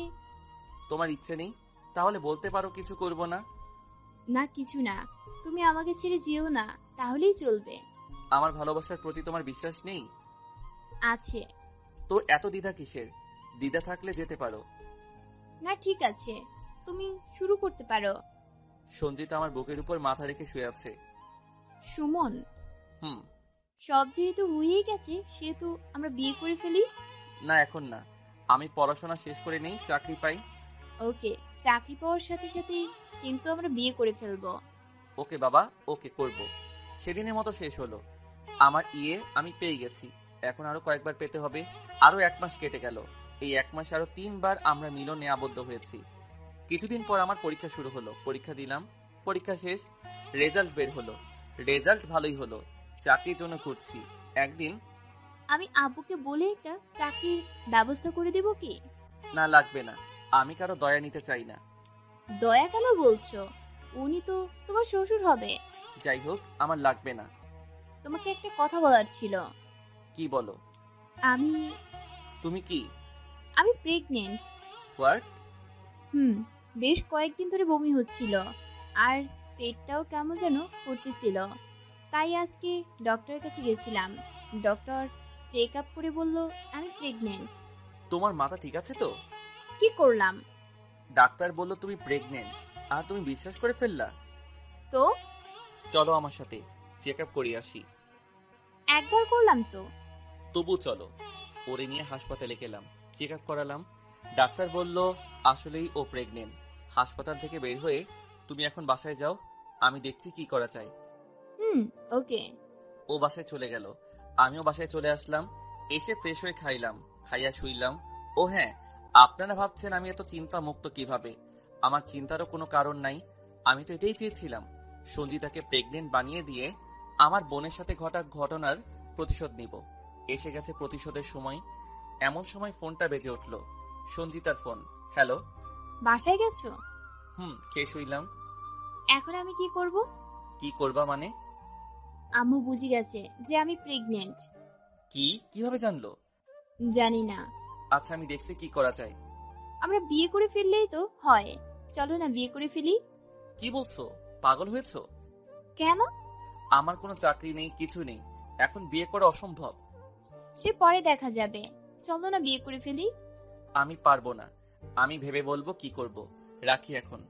তোমার ইচ্ছে নেই? তাহলে বলতে পারো কিছু করব না। না, কিছু না। তুমি আমাকে ছেড়ে যেও না, তাহলেই চলবে। আমার ভালোবাসার প্রতি তোমার বিশ্বাস নেই? আছে। তো এত দ্বিধা কিসের? দ্বিধা থাকলে যেতে পারো। না, ঠিক আছে, তুমি শুরু করতে পারো। সঞ্জিতা আমার বুকের উপর মাথা রেখে শুয়ে আছে। সুমন, হুম। সব যেহেতু হয়েই গেছে, সেহেতু আমরা বিয়ে করে ফেলি। না, এখন না। আমি পড়াশোনা শেষ করে নেই, চাকরি পাই। ওকে, চাকরি পাওয়ার সাথে সাথে কিন্তু আমরা বিয়ে করে ফেলবো। ওকে বাবা, ওকে করব। সেদিনের মতো শেষ হলো। আমার আমি পেয়ে গেছি। এখন আরো কয়েকবার পেতে হবে। আরো 1 মাস কেটে গেল। এই 1 মাসে আরো 3 বার আমরা মিলনে আবদ্ধ হয়েছি। কিছুদিন পর আমার পরীক্ষা শুরু হলো। পরীক্ষা দিলাম, পরীক্ষা শেষ, রেজাল্ট বের হলো। রেজাল্ট ভালোই হলো। চাকরির জন্য ঘুরছি। একদিন আমি আব্বুকে বলে একটা চাকরির ব্যবস্থা করে দেব কি? না, লাগবে না। আমি কারো দয়া নিতে চাই না। দয়া কেন বলছো? উনি তো তোমার শ্বশুর হবে। যাই হোক, আমার লাগবে না। তোমাকে একটা কথা বলার ছিল। কি বলো? তুমি কি? আমি প্রেগনেন্ট। হোয়াট? বেশ কয়েকদিন ধরে বমি হচ্ছিল, আর পেটটাও কেমন যেন করতেছিল। তাই আজকে ডক্টরের কাছে গেছিলাম। ডক্টর চেক আপ করে বলল আমি প্রেগনেন্ট। তোমার মাথা ঠিক আছে তো? কি করলাম? ডাক্তার বলল তুমি প্রেগনেন্ট, আর তুমি বিশ্বাস করে ফেললা? তো চলো আমার সাথে, চেক আপ করিয়ে আসি। একবার করলাম তো। তবু চলো। ওরে নিয়ে হাসপাতালে গেলাম, চেক আপ করালাম। ডাক্তার বলল আসলেই ও প্রেগনেন্ট। হাসপাতাল থেকে বের হয়ে তুমি এখন বাসায় যাও, আমি দেখছি কি করা যায়। ওকে। ও বাসায় চলে গেল, আমিও বাসায় চলে আসলাম। এসে ফ্রেশ হয়ে খাইলাম, খাইয়া শুইলাম। ও হ্যাঁ, আপনারা ভাবছেন আমি এত চিন্তা মুক্ত কিভাবে? আমার চিন্তারও কোনো কারণ নাই। আমি তো এটাই চেয়েছিলাম, সঞ্জিতাকে প্রেগনেন্ট বানিয়ে দিয়ে আমার বোনের সাথে ঘটা ঘটনার প্রতিশোধ নিব। এসে গেছে প্রতিশোধের সময়। এমন সময় ফোনটা বেজে উঠল। সঞ্জিতার ফোন। হ্যালো। বাসায় গেছো? খেয়ে শুইলাম। এখন আমি কি করব? কি করবা মানে? আম্মু বুঝে গেছে যে আমি প্রেগনেন্ট। কিভাবে জানলো? জানি না। আচ্ছা, আমি দেখছি কি করা যায়। আমরা বিয়ে করে ফেললেই তো হয়। চলো না বিয়ে করে ফেলি। কি বলছো? পাগল হয়েছো? কেন? আমার কোনো চাকরি নেই, কিছু নেই। এখন বিয়ে করা অসম্ভব। সে পরে দেখা যাবে। চলো না বিয়ে করে ফেলি। আমি পারবো না। আমি ভেবে বলবো কি করব। রাখি এখন।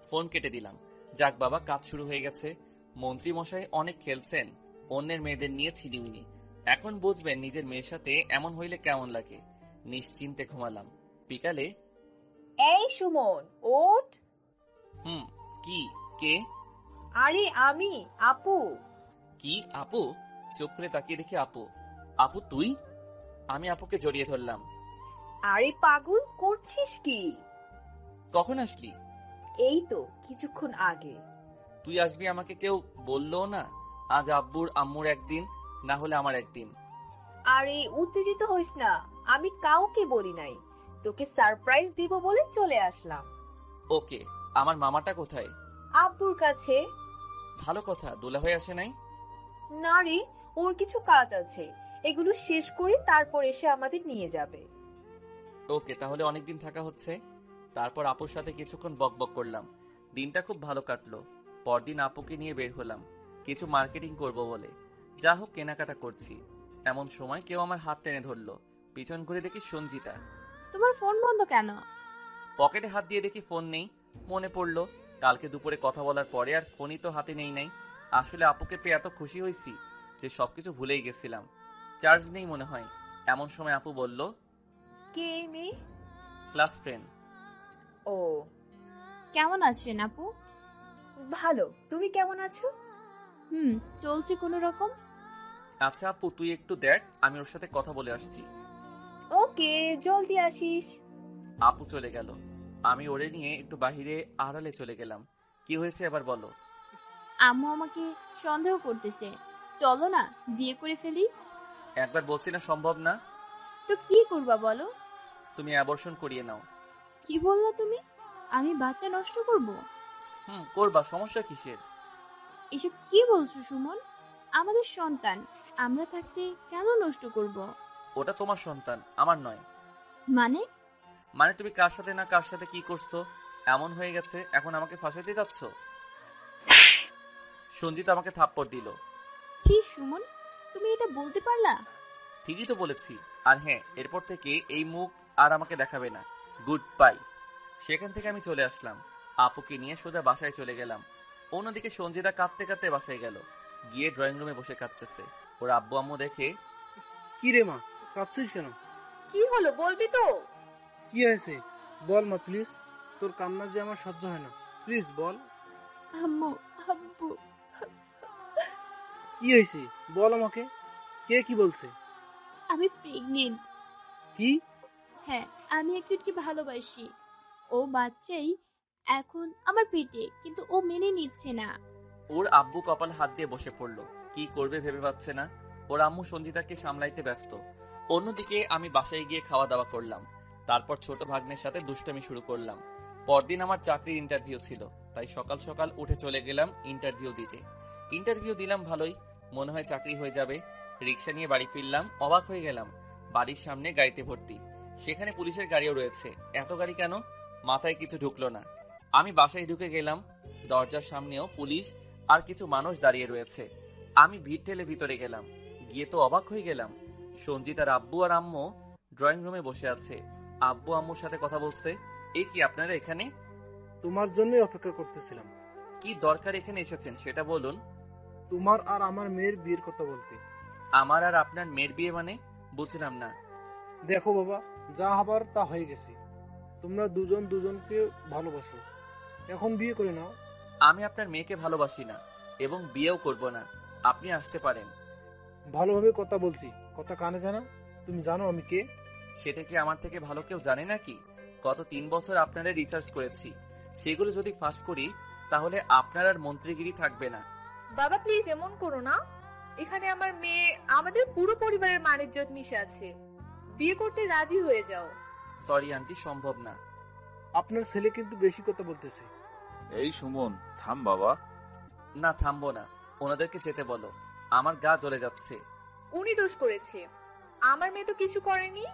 ফোন কেটে দিলাম। যাক বাবা, কাজ শুরু হয়ে গেছে। মন্ত্রী মশাই অনেক খেলছেন অন্যের মেয়েদের নিয়ে ছিনিমিনি। এখন বুঝবেন নিজের মেয়ের সাথে এমন হইলে কেমন লাগে। নিশ্চিন্তে ঘুমালাম। বিকালে এই সুমন, ওঠ। কি কে? আরে আমি, আপু। কি আপু? চোখ করে তাকিয়ে দেখি আপু। আপু তুই? আমি আপুকে জড়িয়ে ধরলাম। আরে পাগল, করছিস কি? কখন আসলি? এই তো কিছুক্ষণ আগে। তুই আসবি আমাকে কেউ বললো না? আজ আব্বুর আম্মুর একদিন, না হলে আমার একদিন। আরে উত্তেজিত হইস না, আমি কাউকে বলি নাই। তোকে সারপ্রাইজ দিব বলে চলে আসলাম। ওকে, আমার মামাটা কোথায়? আব্বুর কাছে। ভালো কথা, দুলাভাই আসে নাই? না রে, ওর কিছু কাজ আছে, এগুলো শেষ করে তারপর এসে আমাদের নিয়ে যাবে। ওকে, তাহলে অনেকদিন থাকা হচ্ছে। তারপর আপুর সাথে কিছুক্ষণ বকবক করলাম। দিনটা খুব ভালো কাটলো। পরদিন আপুকে নিয়ে বের হলাম কিছু মার্কেটিং করব বলে। যা হোক কেনাকাটা করছি, এমন সময় কেউ আমার হাত টেনে ধরলো। পিছন ঘুরে দেখি সঞ্জিতা। তোমার ফোন বন্ধ কেন? পকেটে হাত দিয়ে দেখি ফোন নেই। মনে পড়লো কালকে দুপুরে কথা বলার পরে আর ফোনই তো হাতে নেই। আসলে আপুকে পেয়ে এত খুশি হয়েছি যে সবকিছু ভুলেই গেছিলাম। চার্জ নেই মনে হয়। এমন সময় আপু বলল, কে এই মেয়ে? Class friend. ও, কেমন আছেন আপু? ভালো, তুমি কেমন আছো? চলছে কোনো রকম। আচ্ছা আপু, তুই একটু দেখ, আমি ওর সাথে কথা বলে আসছি। ওকে, জলদি আসিস। আপু চলে গেল। আমি ওরে নিয়ে একটু বাহিরে আড়ালে চলে গেলাম। কি হয়েছে এবার বলো? আম্মু আমাকে সন্দেহ করতেছে। চলো না বিয়ে করে ফেলি। একবার বলছি না সম্ভব না। তো কি করবা বলো? তুমি অ্যাবর্শন করিয়ে নাও। কি বললা তুমি? আমি বাচ্চা নষ্ট করব? করবা, সমস্যা কিসের? এসব কি বলছো সুমন? আমাদের সন্তান, আমরা থাকতে কেন নষ্ট করব? ওটা তোমার সন্তান, আমার নয়। মানে তুমি কার সাথে না কার সাথে কি করছো এমন হয়ে গেছে, এখন আমাকে ফাঁসাতে যাচ্ছ? সঞ্জিত আমাকে থাপ্পড় দিল। ছি সুমন, তুমি এটা বলতে পারলা? ঠিকই তো বলেছি। আর হ্যাঁ, এরপর থেকে এই মুখ আর আমাকে দেখাবে না। Good bye. সেখান থেকে আমি চলে আসলাম। আপুকে নিয়ে সোজা বাসায় চলে গেলাম। অন্যদিকে সঞ্জিতা কাঁদতে কাঁদতে বাসায় গেল। গিয়ে ড্রয়িং রুমে বসে কাঁদতেছে। ওর আব্বু আম্মু দেখে, কি রে মা, কাঁদছিস কেন? কি হলো বলবি তো? কি হয়েছে বল মা প্লিজ, তোর কান্না যে আমার সহ্য হয় না, প্লিজ বল। আম্মু, আব্বু। কি হয়েছে বল আমাকে, কে কি বলছে? আমি প্রেগনেন্ট। কি? হ্যাঁ, আমি একজনকে ভালোবাসি। ও বাচ্চাই এখন আমার পেটে, কিন্তু ও মেনে নিচ্ছে না। ওর আব্বু কপাল হাত দিয়ে বসে পড়লো। কি করবে ভেবে পাচ্ছে না। ওর আম্মু সঞ্জিতাকে সামলাইতে ব্যস্ত। অন্যদিকে আমি বাসায় গিয়ে খাওয়া দাওয়া করলাম। তারপর ছোট ভাগ্নের সাথে দুষ্টামি শুরু করলাম। পরদিন আমার চাকরির ইন্টারভিউ ছিল, তাই সকাল সকাল উঠে চলে গেলাম ইন্টারভিউ দিতে। ইন্টারভিউ দিলাম ভালোই, মনে হয় চাকরি হয়ে যাবে। রিক্সা নিয়ে বাড়ি ফিরলাম, অবাক হয়ে গেলাম। বাড়ির সামনে গাড়িতে ভর্তি, সেখানে পুলিশের গাড়িও রয়েছে। এত গাড়ি কেন? মাথায় কিছু ঢুকলো না। আমি বাসায় ঢুকে গেলাম। দরজার সামনেও পুলিশ আর কিছু মানুষ দাঁড়িয়ে রয়েছে। আমি ভিড় ঠেলে ভিতরে গেলাম। গিয়ে তো অবাক হয়ে গেলাম। সঞ্জিতার আব্বু আর আম্মু ড্রয়িং রুমে বসে আছে। আব্বু আম্মুর সাথে কথা বলছে। এই কি আপনারা এখানে? তোমার জন্যই অপেক্ষা করতেছিলাম। কি দরকার এখানে এসেছেন সেটা বলুন। তোমার আর আমার মেয়ের বিয়ের কথা বলতে। আমার আর আপনার মেয়ের বিয়ে মানে? বুঝলাম না। দেখো বাবা, যা হবার তা হয়ে গেছে। তোমরা দুজন দুজনকে ভালোবাসো, এখন বিয়ে করে নাও। আমি আপনার মেয়েকে ভালোবাসি না এবং বিয়েও করব না। আপনি আসতে পারেন। ভালোভাবে কথা বলছি, কথা কানে জানা। তুমি জানো আমি কে? সেটা কি আমার থেকে ভালো কেউ জানে নাকি? গত 3 বছর আপনারা রিসার্চ করেছি, সেগুলো যদি ফাঁস করি তাহলে আপনার আর মন্ত্রীগিরি থাকবে না। বাবা প্লিজ এমন করো না। এখানে আমার মেয়ে, আমাদের পুরো পরিবারের মানিজ্জত মিশে আছে। বিয়ে করতে রাজি হয়ে যাও। সরি আন্টি, সম্ভব না। আপনার ছেলে কিন্তু বেশি কথা বলতেছে। এই সুমন, থাম বাবা। না, থামবো না। ওনাদেরকে যেতে বলো, আমার গা জ্বলে যাচ্ছে। উনি দোষ করেছে, আমার মেয়ে তো কিছু করেনি।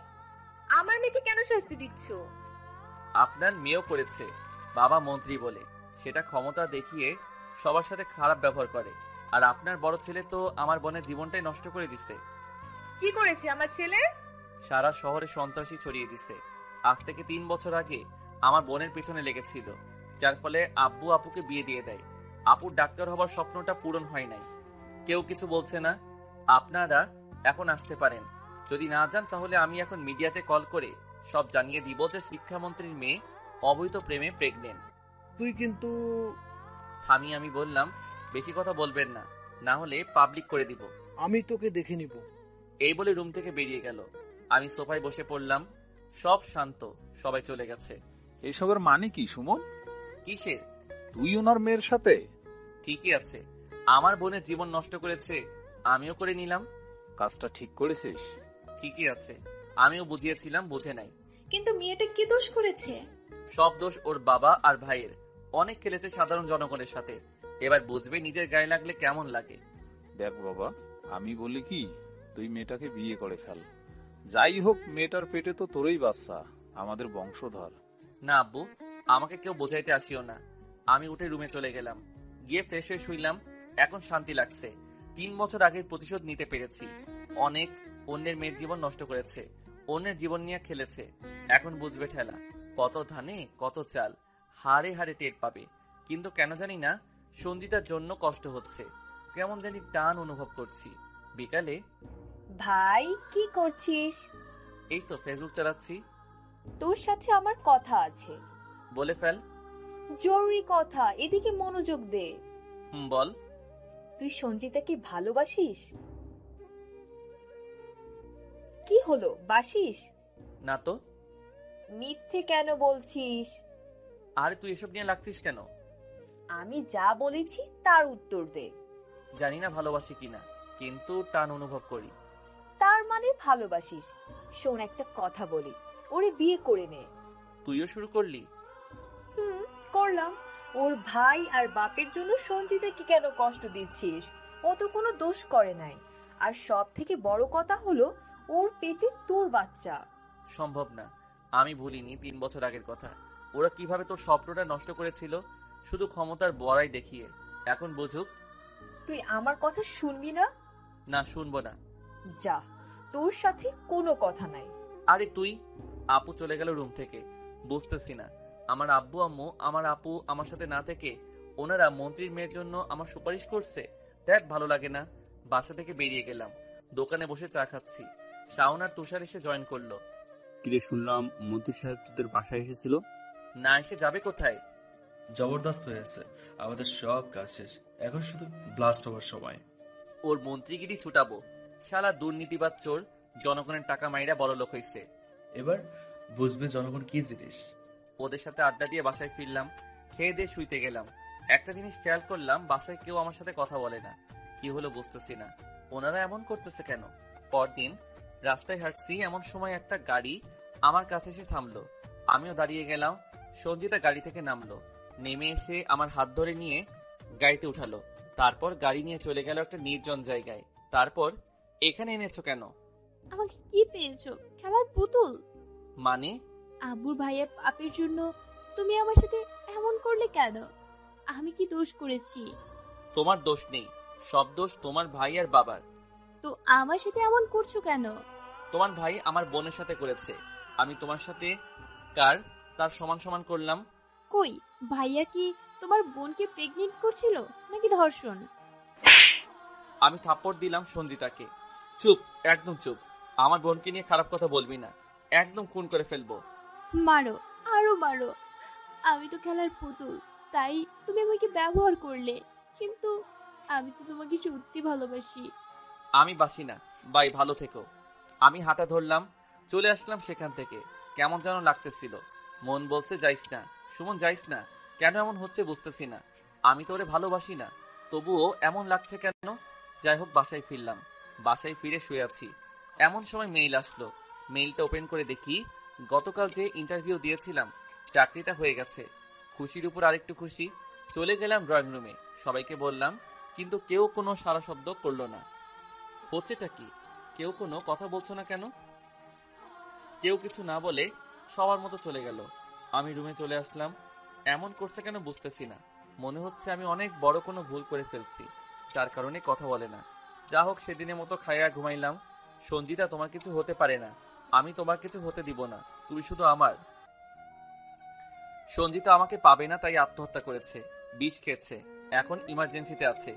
আমার মেয়েকে কেন শাস্তি দিচ্ছ? আপনার মেয়েও করেছে, বাবা মন্ত্রী বলে। সেটা ক্ষমতা দেখিয়ে সবার সাথে খারাপ ব্যবহার করে। আর আপনার বড় ছেলে তো আমার বোনের জীবনটাই নষ্ট করে দিছে। কি করেছে আমার ছেলে? সারা শহরে সন্ত্রাসী ছড়িয়ে দিছে। আজ থেকে 3 বছর আগে আমার বোনের পিছনে লেগেছিল, যার ফলে আব্বু আপুকে বিয়ে দিয়ে দেয়। আপুর ডাক্তার হবার স্বপ্নটা পূরণ হয় নাই। কেউ কিছু বলছে না। আপনারা এখন আসতে পারেন। যদি না যান তাহলে আমি এখন মিডিয়াতে কল করে সব জানিয়ে দিব যে শিক্ষামন্ত্রীর মেয়ে অবৈধ প্রেমে প্রেগনেন্ট। তুই কিন্তু থামিয়ে আমি বললাম, বেশি কথা বলবেন না, না হলে পাবলিক করে দিব। আমি তোকে দেখে নিব। এই বলে রুম থেকে বেরিয়ে গেল। আমি সোফায় বসে পড়লাম। সব শান্ত, সবাই চলে গেছে। এসবের মানে কি সুমন? কিসের? তুই ওনার মেয়ের সাথে? ঠিকই আছে, আমার বোনের জীবন নষ্ট করেছে, আমিও করে নিলাম। কাজটা ঠিক করেছিস? ঠিকই আছে, আমিও বুঝিয়েছিলাম, বুঝে নাই। কিন্তু মেয়েটা কি দোষ করেছে? সব দোষ ওর বাবা আর ভাইয়ের। অনেক খেলেছে সাধারণ জনগণের সাথে, এবার বুঝবে নিজের গায়ে লাগলে কেমন লাগে। দেখ বাবা, আমি বলি কি, তুই মেয়েটাকে বিয়ে করে ফেল। যাই হোক, মেয়েটার পেটে তো তোরই বাচ্চা, আমাদের বংশধর। না আব্বু, আমাকে কেউ বোঝাইতে আসিও না। আমি উঠে রুমে চলে গেলাম, গিয়ে ফ্রেশ হয়ে শুইলাম। এখন শান্তি লাগছে। 3 বছর আগের প্রতিশোধ নিতে পেরেছি। অনেক অন্যের মেয়ের জীবন নষ্ট করেছে, অন্যের জীবন নিয়ে খেলেছে। এখন বুঝবে ঠেলা, কত ধানে কত চাল, হাড়ে হাড়ে টের পাবে। কিন্তু কেন জানি না, সঞ্জিতার জন্য কষ্ট হচ্ছে, কেমন জানি টান অনুভব করছি। বিকালে, ভাই কি করছিস? এই তো ফেসবুক চালাচ্ছি। তোর সাথে আমার কথা আছে। বলে ফেল। জরুরি কথা, এদিকে মনোযোগ দে। বল। তুই সঞ্জিতাকে ভালোবাসিস? কি হলো, বাসিস? না তো। মিথ্যে কেন বলছিস? আরে তুই এসব নিয়ে লাগছিস কেন? আমি যা বলেছি তার উত্তর দে। জানি না ভালোবাসি কিনা, কিন্তু টান অনুভব করি। তার মানে ভালোবাসিস? শোন, একটা কথা বলি, ওরে বিয়ে করে নে। তুইও শুরু করলি? করলাম। ওর ভাই আর বাপের জন্য সঞ্জিতাকে কেন কষ্ট দিচ্ছিস? ও তো কোনো দোষ করে নাই। আর সব থেকে বড় কথা হলো, ওর পেটে তোর বাচ্চা। সম্ভব না, আমি ভুলিনি 3 বছর আগের কথা। ওরা কিভাবে তোর স্বপ্নটা নষ্ট করেছিল, শুধু ক্ষমতার বড়াই দেখিয়ে। এখন বুঝুক। তুই আমার কথা শুনবি না? না, শুনবো না। যা, তোর সাথে কোনো কথা নাই। আরে তুই। আপু চলে গেল রুম থেকে। বুঝতেছি না, আমার আব্বু আম্মু আমার আপু আমার সাথে না থেকে ওনারা মন্ত্রীর মেয়ের জন্য আমার সুপারিশ করছে। দেখ ভালো লাগে না। বাসা থেকে বেরিয়ে গেলাম, দোকানে বসে চা খাচ্ছি। শাওন আর তুষার এসে জয়েন করলো। কিরে, শুনলাম মন্ত্রী সাহেব তোদের বাসায় এসেছিল? না এসে যাবে কোথায়? জবরদস্ত হয়েছে, আমাদের সব কাজ শেষ, এখন শুধু ব্লাস্ট হওয়ার সময়। ওর মন্ত্রীগিরি ছুটাবো। শালা দুর্নীতিবাদ চোর, জনগণের টাকা মাইরা বড় লোক হইছে। এবার বুঝবে জনগণ কি জিনিস। ওদের সাথে আড্ডা দিয়ে বাসায় ফিরলাম, খেয়ে দিয়ে শুইতে গেলাম। একটা জিনিস খেয়াল করলাম, বাসায় কেউ আমার সাথে কথা বলে না। কি হলো বুঝতেছি না, ওনারা এমন করতেছে কেন? পরদিন রাস্তায় হাঁটছি, এমন সময় একটা গাড়ি আমার কাছে এসে থামলো। আমিও দাঁড়িয়ে গেলাম। সঞ্জিতা গাড়ি থেকে নামলো, নেমে এসে আমার হাত ধরে নিয়ে গাড়িতে উঠালো। তারপর গাড়ি নিয়ে চলে গেল একটা নির্জন জায়গায়। তারপর, এখানে এনেছো কেন? আমাকে কি পেয়েছো? খেলার পুতুল? মানে? আব্বুর ভাইয়ের পাপের জন্য তুমি আমার সাথে এমন করলে কেন? আমি কি দোষ করেছি? তোমার দোষ নেই, সব দোষ তোমার ভাই আর বাবার। তো আমার সাথে এমন করছো কেন? তোমার ভাই আমার বোনের সাথে করেছে, আমি তোমার সাথে তার সমান সমান করলাম। কই, ভাইয়া কি তোমার বোনকে প্রেগনেন্ট করছিল নাকি ধর্ষণ? আমি থাপ্পড় দিলাম সঞ্জিতাকে। চুপ, একদম চুপ। আমার বোনকে নিয়ে খারাপ কথা বলবি না, একদম খুন করে ফেলবো। মারো, আরো মারো। আমি তো খেলার পুতুল, তাই তুমি আমাকে ব্যবহার করলে, কিন্তু আমি তো তোমাকে সত্যি ভালোবাসি। আমি বাসি না, বাই, ভালো থেকো। আমি হাঁটা ধরলাম, চলে আসলাম সেখান থেকে। কেমন যেন লাগতেছিল, মন বলছে যাইস না সুমন, যাইস না। কেন এমন হচ্ছে বুঝতেছি না। আমি তো ওরে ভালোবাসি না, তবুও এমন লাগছে কেন? যাই হোক, বাসায় ফিরলাম। বাসায় ফিরে শুয়ে আছি, এমন সময় মেইল আসলো। মেইলটা ওপেন করে দেখি, গতকাল যে ইন্টারভিউ দিয়েছিলাম চাকরিটা হয়ে গেছে। খুশির উপর আরেকটু খুশি। চলে গেলাম ড্রয়িং রুমে, সবাইকে বললাম, কিন্তু কেউ কোনো সারা শব্দ করলো না। হচ্ছেটা কি? কেউ কোনো কথা বলছো না কেন? কেউ কিছু না বলে সবার মতো চলে গেল। আমি রুমে চলে আসলাম। এমন করছে কেন বুঝতেছি না। মনে হচ্ছে আমি অনেক বড় কোনো ভুল করে ফেলছি, যার কারণে কথা বলে না। যা হোক, সেদিনের মতো খাইয়া ঘুমাইলাম। সঞ্জিতা, তোমার কিছু হতে পারে না, আমি তোমার কিছু হতে দিব না, তুমি শুধু আমার। সঞ্জিতা আমাকে পাবে না, তাই আত্মহত্যা করেছে, বিষ খেয়েছে, এখন ইমার্জেন্সিতে আছে।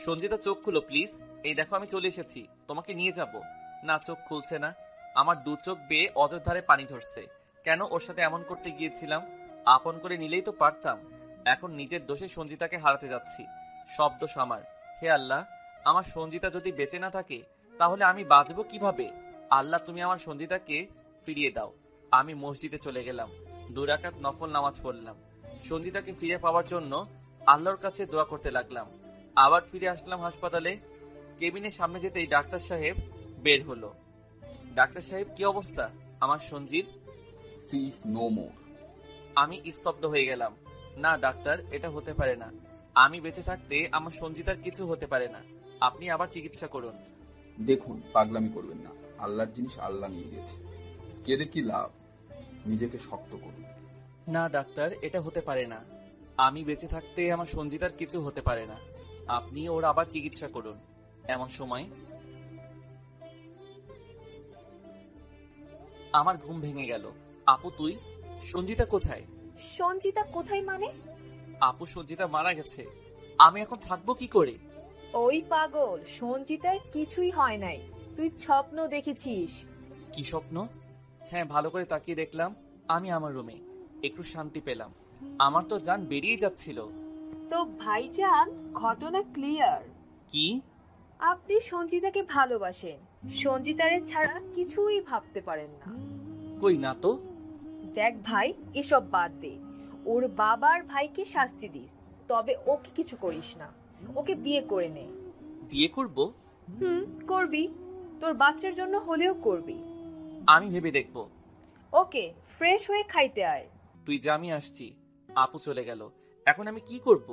সঞ্জিতা চোখ খুলো প্লিজ, এই দেখো আমি চলে এসেছি, তোমাকে নিয়ে যাব। না, চোখ খুলছে না। আমার 2 চোখ বেয়ে অযোধ্যারে পানি ধরছে। কেন ওর সাথে এমন করতে গিয়েছিলাম? আপন করে নিলেই তো পারতাম। এখন নিজের দোষে সঞ্জিতাকে হারাতে যাচ্ছি। সব দোষ আমার। হে আল্লাহ, আমার সঞ্জিতা যদি বেঁচে না থাকে তাহলে আমি বাঁচবো কিভাবে? আল্লাহ, তুমি আমার সঞ্জিতাকে ফিরিয়ে দাও। আমি মসজিদে চলে গেলাম, 2 রাকাত নফল নামাজ পড়লাম। সঞ্জিতাকে ফিরে পাওয়ার জন্য আল্লাহর কাছে দোয়া করতে লাগলাম। আবার ফিরে আসলাম হাসপাতালে। কেবিনের সামনে যেতেই ডাক্তার সাহেব বের হলো। ডাক্তার সাহেব, কি অবস্থা আমার Sanjit? She is no more. আমি স্তব্ধ হয়ে গেলাম। না ডাক্তার, এটা হতে পারে না। আমি বেঁচে থাকতে আমার সঞ্জিতার কিছু হতে পারে না। আপনি আবার চিকিৎসা করুন। দেখুন, পাগলামি করবেন না। আল্লাহর জিনিস আল্লাহ নিয়ে গেছে, কেঁদে কি লাভ? নিজেকে শক্ত করুন। না ডাক্তার, এটা হতে পারে না। আমি বেঁচে থাকতে আমার সঞ্জিতার কিছু হতে পারে না। আপনি ওর আবার চিকিৎসা করুন। এমন সময় আমার ঘুম ভেঙে গেল। আপু তুই? সঞ্জিতা কোথায়? সঞ্জিতা কোথায় মানে? আপু, সঞ্জিতা মারা গেছে। আমি এখন থাকবো কি করে? ওই পাগল, সঞ্জিতার কিছুই হয় নাই। তুই স্বপ্ন দেখেছিস। কি স্বপ্ন? হ্যাঁ, ভালো করে তাকিয়ে দেখলাম আমি আমার রুমে। একটু শান্তি পেলাম। আমার তো জান বেরিয়ে যাচ্ছিল। তো ভাইজান, ঘটনা ক্লিয়ার। কি? আপনি সঞ্জিতাকে ভালোবাসেন, সঞ্জিতারে ছাড়া কিছুই ভাবতে পারেন না। কই না তো। দেখ ভাই, এসব বাদ দে। ওর বাবার ভাইকে শাস্তি দিস, তবে ওকে কিছু করিস না। ওকে বিয়ে করে নে। বিয়ে করব? করবি। তোর বাচ্চার জন্য হলেও করবি। আমি ভেবে দেখব। ওকে, ফ্রেশ হয়ে খাইতে আয়। তুই যা, আমি আসছি। আপু চলে গেল। এখন আমি কি করব?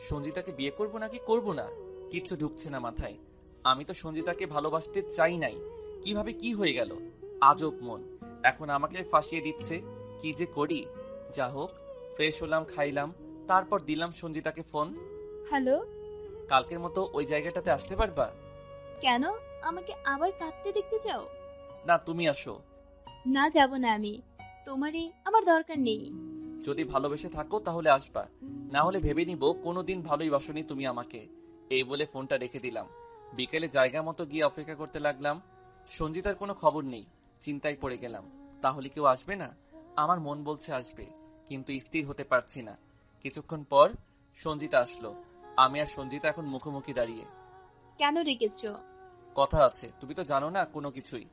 সঞ্জিতাকে বিয়ে করব নাকি করব না, কিচ্ছু ঢুকছে না মাথায়। আমি তো সঞ্জিতাকে ভালোবাসতে চাই নাই, কিভাবে কি হয়ে গেল? আজব মন, এখন আমাকে ফাঁসিয়ে দিচ্ছে। কি যে করি। যা হোক, ফ্রেশ হলাম, খাইলাম, তারপর দিলাম সঞ্জিতাকে ফোন। হ্যালো। কালকের মতো ওই জায়গাটাতে আসতে পারবা? কেন, আমাকে আবার কাঁদতে দেখতে চাও? না, তুমি আসো। না, যাব না আমি। তোমারে আমার দরকার নেই। যদি ভালোবেসে থাকো তাহলে আসবা, না হলে ভেবে নিব কোনোদিন ভালোই বাসনি তুমি আমাকে। এই বলে ফোনটা রেখে দিলাম। বিকেলে জায়গা মতো গিয়ে অপেক্ষা করতে লাগলাম। সঞ্জিতার কোনো খবর নেই। চিন্তায় পড়ে গেলাম, তাহলে কেউ আসবে না? আমার মন বলছে আসবে, কিন্তু স্থির হতে পারছি না। কিছুক্ষণ পর সঞ্জিতা আসলো। আমি আর সঞ্জিতা এখন মুখোমুখি দাঁড়িয়ে। কেন রেখেছ? কথা আছে, তুমি তো জানো না কোনো কিছুই।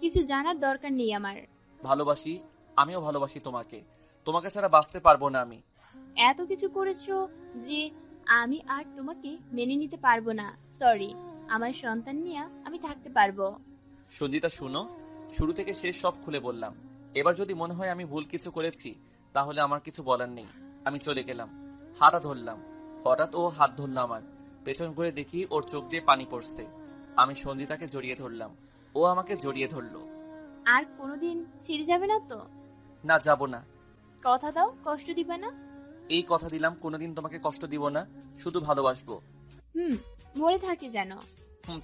কিছু জানার দরকার নেই আমার। ভালোবাসি, আমিও ভালোবাসি তোমাকে। তোমাকে ছাড়া বাঁচতে পারবো না আমি। এত কিছু করেছো যে আমি আর তোমাকে মেনে নিতে পারবো না। সরি, আমার সন্তান নিয়ে আমি থাকতে পারবো। সঞ্জিতা শুনো, শুরু থেকে শেষ সব খুলে বললাম। এবার যদি মনে হয় আমি ভুল কিছু করেছি তাহলে আমার কিছু বলার নেই। আমি চলে গেলাম, হাতটা ধরলাম। হঠাৎ ও হাত ধরল আমার। পেছন ঘুরে দেখি ওর চোখ দিয়ে পানি পড়ছে। আমি সঞ্জিতাকে জড়িয়ে ধরলাম, ও আমাকে জড়িয়ে ধরলো। আর কোনোদিন ছেড়ে যাবে না তো? না, যাব না। কথা দাও, কষ্ট দিবে না? এই কথা দিলাম, কোনোদিন তোমাকে কষ্ট দিব না, শুধু ভালোবাসবো। মরে থাকে যেন।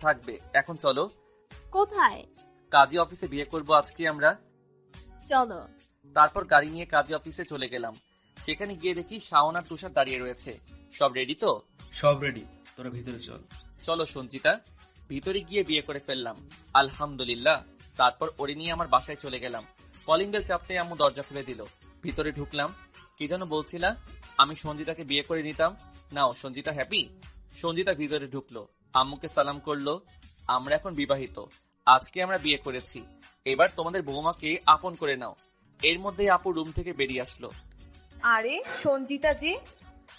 থাকবে। এখন চলো। কোথায়? কাজী অফিসে বিয়ে করব আজকে আমরা। চলো। তারপর গাড়ি নিয়ে কাজী অফিসে চলে গেলাম। সেখানে গিয়ে দেখি শাওন আর তুষার দাঁড়িয়ে রয়েছে। সব রেডি তো? সব রেডি, তোরা ভিতরে চল। চলো সঞ্জিতা। ভিতরে গিয়ে বিয়ে করে ফেললাম, আলহামদুলিল্লাহ। তারপর ওরে নিয়ে আমার বাসায় চলে গেলাম। কলিং বেল চাপতে আম্মু দরজা খুলে দিল। ভিতরে ঢুকলাম। কি যেন বলছিলা? আমি সঞ্জিতাকে বিয়ে করে নিতাম। নাও, সঞ্জিতা হ্যাপি? সঞ্জিতা ভিতরে ঢুকলো, আম্মুকে সালাম করলো। আমরা এখন বিবাহিত, আজকে আমরা বিয়ে করেছি। এবার তোমাদের বৌমাকে আপন করে নাও। এর মধ্যেই আপু রুম থেকে বেরিয়ে আসলো। আরে সঞ্জিতা যে।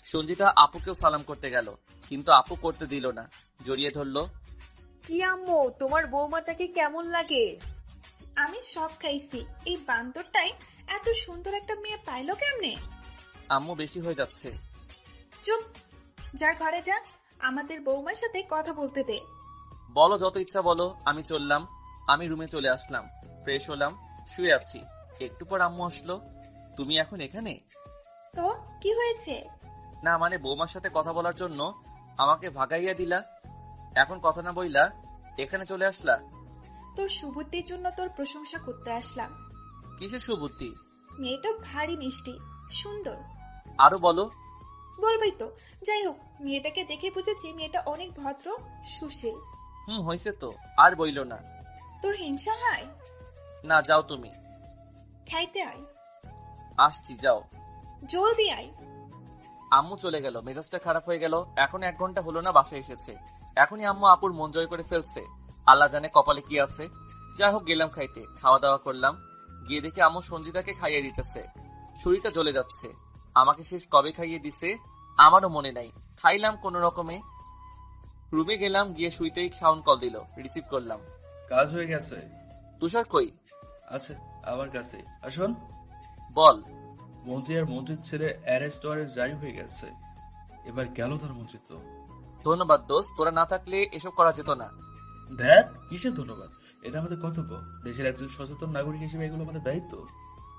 সঞ্জিতা আপুকেও সালাম করতে গেল, কিন্তু আপু করতে দিল না, জড়িয়ে ধরলো। কি আম্মু, তোমার বৌমাটাকে কেমন লাগে? আমি সব খাইছি, এই বান্দরটাই এত সুন্দর একটা মেয়ে পাইলো কেমনে? আম্মু বেশি হয়ে যাচ্ছে। চুপ, যা ঘরে যা, আমাদের বৌমার সাথে কথা বলতে দে। বলো, যত ইচ্ছা বলো। আমি চললাম। আমি রুমে চলে আসলাম, ফ্রেশ হলাম, শুয়ে আছি। একটু পর আম্মু আসলো। তুমি এখন এখানে? তো কি হয়েছে? না মানে, বৌমার সাথে কথা বলার জন্য আমাকে ভাগাইয়া দিলা, এখন কথা না বইলা এখানে চলে আসলা। তোর সুবুদ্ধির জন্য তোর প্রশংসা করতে আসলাম। কিসের সুবুদ্ধি? মেয়েটা ভারী মিষ্টি, সুন্দর। আরো বলো। বলবই তো। যাই হোক, মেয়েটাকে দেখে বুঝেছি মেয়েটা অনেক ভদ্র, সুশীল। হয়েছে তো, আর বইলো না। তোর হিংসা হয়? না, যাও তুমি। খাইতে আয়। আসছি, যাও। জলদি আয়। আম্মু চলে গেল, মেজাজটা খারাপ হয়ে গেল। এখন 1 ঘন্টা হলো না বাসায় এসেছে, এখনই আম্মু আপুর মন জয় করে ফেলছে। আল্লাহ জানে কপালে কি আছে। যাই হোক, গেলাম খাইতে, খাওয়া দাওয়া করলাম। গিয়ে দেখি আম্মু সঞ্জিতাকে খাইয়ে দিতেছে। শরীরটা জ্বলে যাচ্ছে। আমাকে শেষ কবে খাইয়ে দিছে আমারও মনে নাই। খাইলাম কোন রকমে। রুমে গেলাম, গিয়ে শুইতেই শাওন কল দিল, রিসিভ করলাম। কাজ হয়ে গেছে। তুষার কই? আছে আমার কাছে। আসুন। বল। মন্ত্রী আর মন্ত্রীর ছেলে অ্যারেস্ট ওয়ারেন্ট জারি হয়ে গেছে। এবার গেল তার মন্ত্রিত্ব। ধন্যবাদ দোস্ত, তোরা না থাকলে এসব করা যেত না। ধ্যাত, কিসের ধন্যবাদ? এটা আমাদের কর্তব্য। দেশের একজন সচেতন নাগরিক হিসেবে এগুলো আমাদের দায়িত্ব।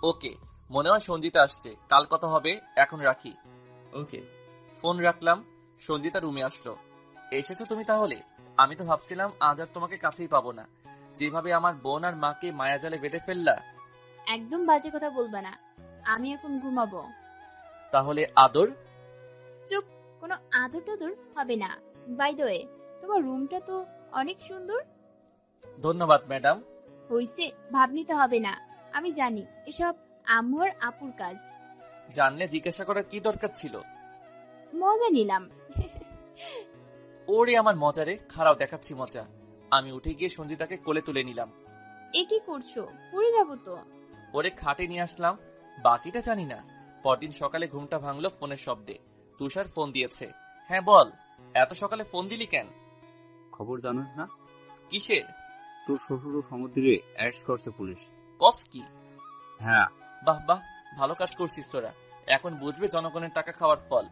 ওকে, মনে হয় সঞ্জিতা আসছে, কাল কথা হবে, এখন রাখি। ওকে। ফোন রাখলাম। সঞ্জিতা রুমে আসলো। এসেছো তুমি তাহলে? আমি তো ভাবছিলাম আজ আর তোমাকে কাছেই পাবো না। যেভাবে আমার বোন আর মাকে মায়াজালে বেঁধে ফেললা। একদম বাজে কথা বলবা না, আমি এখন ঘুমাবো। তাহলে আদর? চুপ, কোনো আদর টাদর হবে না। বাই দ্য ওয়ে, তোমার রুমটা তো অনেক সুন্দর। ধন্যবাদ ম্যাডাম। হইছে, ভাব নিতে হবে না। আমি জানি এসব আম্মু আর আপুর কাজ। জানলে জিজ্ঞাসা করার কি দরকার ছিল? মজা নিলাম। ওরে আমার মজারে, খারাপ দেখাচ্ছি মজা। আমি উঠে গিয়ে সঞ্জিতাকে কোলে তুলে নিলাম। এ কি করছো? পড়ে যাবো তো। ওরে খাটে নিয়ে আসলাম, বাকিটা জানি না। পরদিন সকালে ঘুমটা ভাঙলো ফোনের শব্দে। তুষার ফোন দিয়েছে। হ্যাঁ বল, এত সকালে ফোন দিলি কেন? খবর জানোস না? কিসের? তোর শ্বশুর সমুদ্রে অ্যারেস্ট করছে পুলিশ। কস কি? হ্যাঁ। বাহ বাহ, ভালো কাজ করছিস তোরা। এখন বুঝবে জনগণের টাকা খাওয়ার ফল।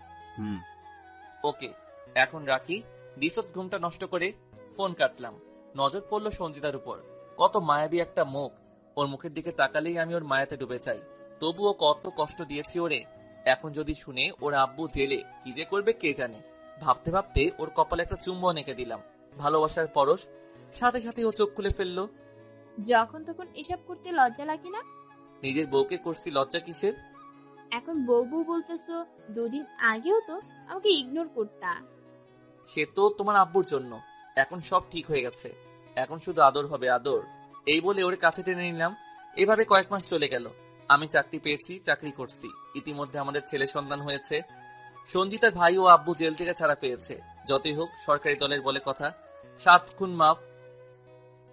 ওকে, এখন রাখি। দিশত ঘুমটা নষ্ট করে ফোন কাটলাম। নজর পড়লো সঞ্জিতার উপর। কত মায়াবী একটা মুখ। ওর মুখের দিকে তাকালেই আমি ওর মায়াতে ডুবে যাই। তবুও কত কষ্ট দিয়েছি ওরে। এখন যদি শুনে ওর আব্বু জেলে, কি যে করবে কে জানে। ভাবতে ভাবতে ওর কপালে একটা চুম্বন এঁকে দিলাম, ভালোবাসার পরশ। সাথে সাথে ও চোখ খুলে ফেললো। যখন তখন এসব করতে লজ্জা লাগে না? নিজের বউকে করছি, লজ্জা কিসের? এখন বউ বউ বলতেছো, 2 দিন আগেও তো আমাকে ইগনোর করতা। সে তো তোমার আব্বুর জন্য। এখন সব ঠিক হয়ে গেছে, এখন শুধু আদর হবে, আদর। এই বলে ওর কাছে টেনে নিলাম। এভাবে কয়েক মাস চলে গেল। আমি চাকরি পেয়েছি, চাকরি করছি। ইতিমধ্যে আমাদের ছেলে সন্তান হয়েছে। সঞ্জিতার ভাই ও আব্বু জেল থেকে ছাড়া পেয়েছে। যতই হোক, সরকারি দলের বলে কথা, 7 খুন মাপ।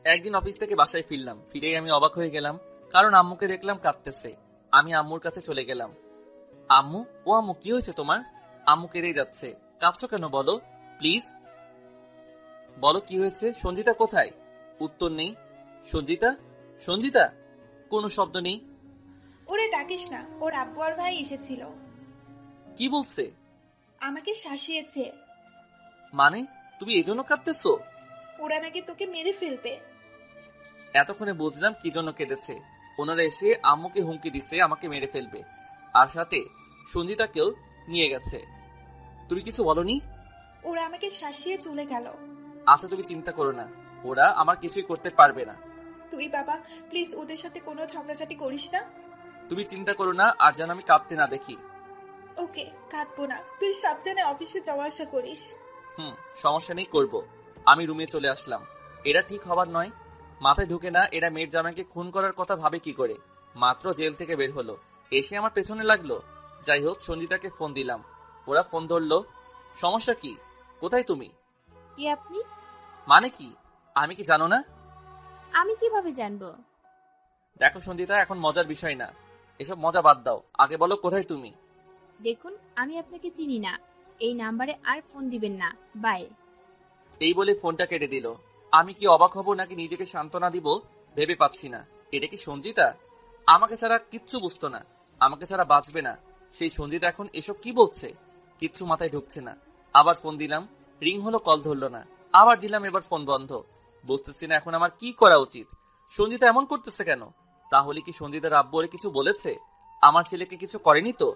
একদিন অফিস থেকে বাসায় ফিরলাম। ফিরেই আমি অবাক হয়ে গেলাম, কারণ আম্মুকে দেখলাম কাঁদতেছে। আমি আম্মুর কাছে চলে গেলাম। আম্মু, ও আম্মু, কি হয়েছে তোমার? আম্মু কেঁদেই যাচ্ছে। কাঁদছো কেন বলো প্লিজ, বলো কি হয়েছে? সঞ্জিতা কোথায়? উত্তর নেই। সঞ্জিতা, সঞ্জিতা, কোনো শব্দ নেই। ওরে ডাকিস না, ওর আব্বু আর ভাই এসেছিল। কি বলছে? আমাকে শাসিয়েছে। মানে তুমি এজন্য কাঁদতেছো? ওরা নাকি তোকে মেরে ফেলবে। এতক্ষণে বুঝলাম কি জন্য কেঁদেছে। ওনারা এসে আম্মুকে হুমকি দিচ্ছে আমাকে মেরে ফেলবে, আর সাথে সঞ্জিতাকেও নিয়ে গেছে। তুমি কিছু বলনি? ওরা আমাকে শাসিয়ে চলে গেল। আচ্ছা তুমি চিন্তা করো না, ওরা আমার কিছুই করতে পারবে না। তুই বাবা প্লিজ ওদের সাথে কোনো ঝগড়াঝাটি করিস না। তুমি চিন্তা করো না, আর যেন আমি কাঁদতে না দেখি। ওকে, কাঁদবো না। তুই সাবধানে অফিসে যাওয়া আসা করিস। সমস্যা নেই, করব। আমি রুমে চলে আসলাম। এরা ঠিক হবার নয়, মাথায় ঢুকে না এরা মেয়ের জামাইকে খুন করার কথা ভাবে কি করে। মাত্র জেল থেকে বের হলো, এসে আমার পেছনে লাগলো। যাই হোক, সঞ্জিতাকে ফোন দিলাম, ওরা ফোন ধরলো। সমস্যা কি? কোথায় তুমি? কে আপনি? মানে কি, আমি কি জানো না? আমি কিভাবে জানবো? দেখো সঞ্জিতা, এখন মজার বিষয় না, এসব মজা বাদ দাও। আগে বলো কোথায় তুমি? দেখুন, আমি আপনাকে চিনি না, এই নাম্বারে আর ফোন দিবেন না, বাই। এই বলে ফোনটা কেটে দিল। আমি কি অবাক হব নাকি নিজেকে সান্ত্বনা দিব ভেবে পাচ্ছি না। এটা কি সঞ্জিতা? আমাকে ছাড়া কিচ্ছু বুঝতো না, আমাকে ছাড়া বাঁচবে না সেই সঞ্জিতা এখন এসব কি বলছে? কিচ্ছু মাথায় ঢুকছে না। আবার ফোন দিলাম, রিং হলো, কল ধরলো না। আবার দিলাম, এবার ফোন বন্ধ। বুঝতেছি না এখন আমার কি করা উচিত। সঞ্জিতা এমন করতেছে কেন? তাহলে কি সঞ্জিতার আব্বু ওরে কিছু বলেছে? আমার ছেলেকে কিছু করেনি তো?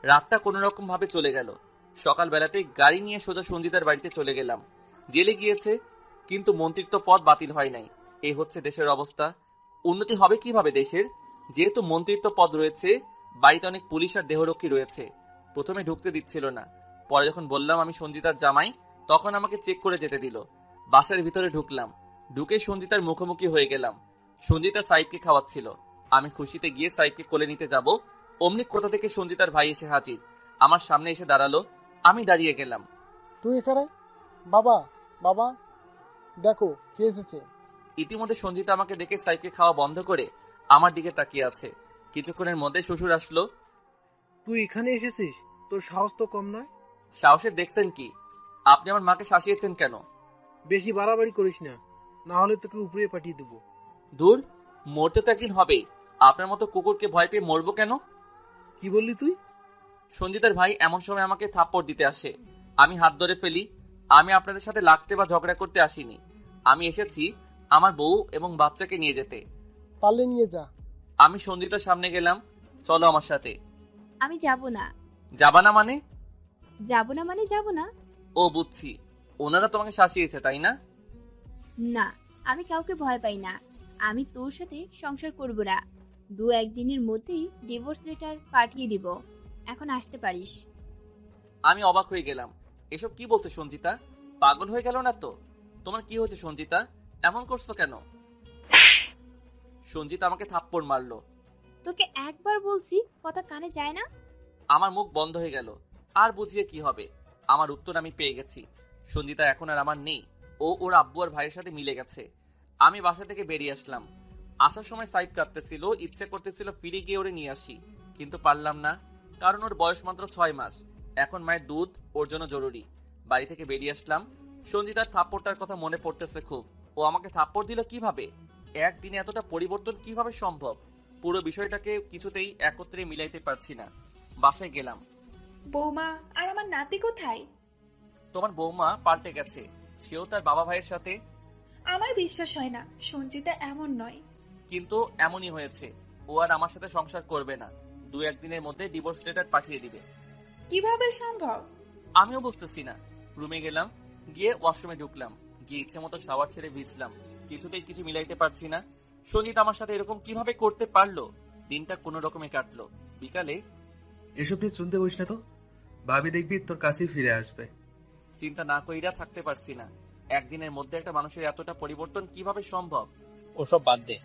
রাতটা কোনো রকম ভাবে চলে গেল। সকালবেলাতেই গাড়ি নিয়ে সোজা সঞ্জিতার বাড়িতে চলে গেলাম। জেলে গিয়েছে, কিন্তু মন্ত্রিত্ব পদ বাতিল হয় নাই। এই হচ্ছে দেশের অবস্থা। উন্নতি হবে কিভাবে দেশের? যেহেতু মন্ত্রিত্ব পদ রয়েছে, বাড়িতে অনেক পুলিশ আর দেহরক্ষী রয়েছে। প্রথমে ঢুকতে দিচ্ছিল না, পরে যখন বললাম আমি সঞ্জিতার জামাই, তখন আমাকে চেক করে যেতে দিল। বাসার ভিতরে ঢুকলাম, ঢুকে সঞ্জিতার মুখোমুখি হয়ে গেলাম। সঞ্জিতা সাইবকে খাওয়াচ্ছিল। আমি খুশিতে গিয়ে সাইবকে কোলে নিতে যাব, অমনি কোথা থেকে সঞ্জিতার ভাই এসে হাজির। আমার সামনে এসে দাঁড়ালো। আমি দাঁড়িয়ে গেলাম। তুই এখানে? বাবা, বাবা, দেখো কে এসেছে। ইতিমধ্যে সঞ্জিতা আমাকে দেখে সাইফকে খাওয়া বন্ধ করে আমার দিকে তাকিয়ে আছে। কিছুক্ষণের মধ্যে শ্বশুর আসলো। তুই এখানে এসেছিস? তোর সাহস তো কম নয়। সাহসের দেখছেন কি? আপনি আমার মাকে শাসিয়েছেন কেন? বেশি বাড়াবাড়ি করিস না, না হলে তোকে উপরে পাঠিয়ে দেবো। দূর, মরতে তো একদিন হবেই। আপনার মতো কুকুরকে ভয় পেয়ে মরবো কেন? কি বললি তুই? সঞ্জিতার ভাই এমন সময় আমাকে থাপ্পড় দিতে আসে। আমি হাত ধরে ফেলি। আমি আপনাদের সাথে লাগতে বা ঝগড়া করতে আসিনি। আমি এসেছি আমার বউ এবং বাচ্চাকে নিয়ে যেতে। পারলে নিয়ে যা। আমি সঞ্জিতার সামনে গেলাম। চলো আমার সাথে। আমি যাব না। যাবা না মানে? যাব না মানে যাব না। ও বুঝছি, ওনারা তোমাকে শাসিয়েছে তাই না? না, আমি কাউকে ভয় পাই না। আমি তোর সাথে সংসার করব না। 2-1 দিনের মধ্যেই ডিভোর্স লেটার পাঠিয়ে দিব। এখন আসতে পারিস। আমি অবাক হয়ে গেলাম। এসব কি বলছে সঞ্জিতা? পাগল হয়ে গেল না তো? তোমার কি হয়েছে সঞ্জিতা? এমন করছো কেন? সঞ্জিতা আমাকে থাপ্পড় মারলো। তোকে একবার বলছি, কথা কানে যায় না? আমার মুখ বন্ধ হয়ে গেল। আর বুঝিয়ে কি হবে? আমার উত্তর আমি পেয়ে গেছি। সঞ্জিতা এখন আর আমার নেই। ও ওর আব্বু আর ভাইয়ের সাথে মিলে গেছে। আমি বাসা থেকে বেরিয়ে আসলাম। আসার সময় সাইড কাটতেছিল, ইচ্ছে করতেছিল ফিরে গিয়ে ওরে নিয়ে আসি, কিন্তু পারলাম না, কারণ ওর বয়স মাত্র 6 মাস। এখন মায়ের দুধ ওর জন্য জরুরি। বাড়ি থেকে বেরিয়ে আসলাম। সঞ্জিতার থাপ্পড়টার কথা মনে পড়তেছে খুব। ও আমাকে থাপ্পড় দিল কিভাবে? একদিনে এতটা পরিবর্তন কিভাবে সম্ভব? পুরো বিষয়টাকে কিছুতেই একত্রে মিলাইতে পারছি না। বাসায় গেলাম। বৌমা আর আমার নাতি কোথায়? তোমার বৌমা পাল্টে গেছে। সেও তার বাবা ভাইয়ের সাথে। আমার বিশ্বাস হয় না, সঞ্জিতা এমন নয়। কিন্তু এমনই হয়েছে। ও আর আমার সাথে সংসার করবে না। 2-1 দিনের মধ্যে ডিভোর্স লেটার পাঠিয়ে দিবে। কিভাবে সম্ভব? আমিও বুঝতেছি না। রুমে গেলাম, গিয়ে ওয়াশরুমে ঢুকলাম, গিয়ে ইচ্ছে মতো শাওয়ার ছেড়ে ভিজলাম। কিছুতেই কিছু মিলাইতে পারছি না। সঞ্জিত আমার সাথে এরকম কিভাবে করতে পারলো? দিনটা কোনো রকমে কাটলো। বিকালে, এসব নিয়ে চিন্তা করিস না তো, ভাবি দেখবি তোর কাছেই ফিরে আসবে। চিন্তা না কইরা থাকতে পারছি না। একদিনের মধ্যে একটা মানুষের এতটা পরিবর্তন কিভাবে সম্ভব? ওসব বাদ দে।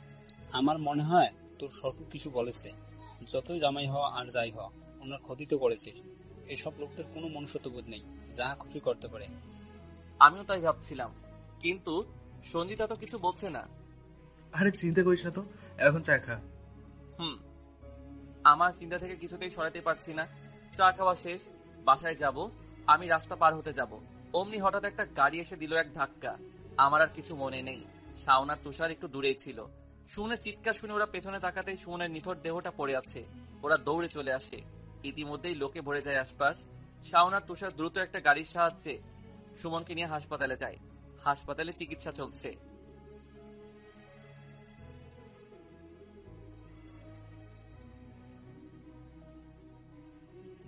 আমার মনে হয় তোর শ্বশুর কিছু বলেছে। যতই জামাই হওয়া আর যাই হওয়া, ওনার ক্ষতি তো করেছিস। এসব লোকদের কোনো মনুষ্যত্ববোধ নেই, যা খুশি করতে পারে। আমিও তাই ভাবছিলাম, কিন্তু সঞ্জিতা তো কিছু বলছে না। আরে চিন্তা করিস না তো, এখন চা খা। আমার চিন্তা থেকে কিছুতেই সরাতে পারছি না। চা খাওয়া শেষ, বাসায় যাব। আমি রাস্তা পার হতে যাব, অমনি হঠাৎ একটা গাড়ি এসে দিল এক ধাক্কা। আমার আর কিছু মনে নেই। শাওন আর তুষার একটু দূরেই ছিল। সুমনের চিৎকার শুনে ওরা পেছনে তাকাতেই সুমনের নিথর দেহটা পড়ে আছে। ওরা দৌড়ে চলে আসে। ইতিমধ্যেই লোকে ভরে যায় আশপাশ। শাওন আর তুষার দ্রুত একটা গাড়ির সাহায্যে সুমনকে নিয়ে হাসপাতালে যায়। হাসপাতালে চিকিৎসা চলছে।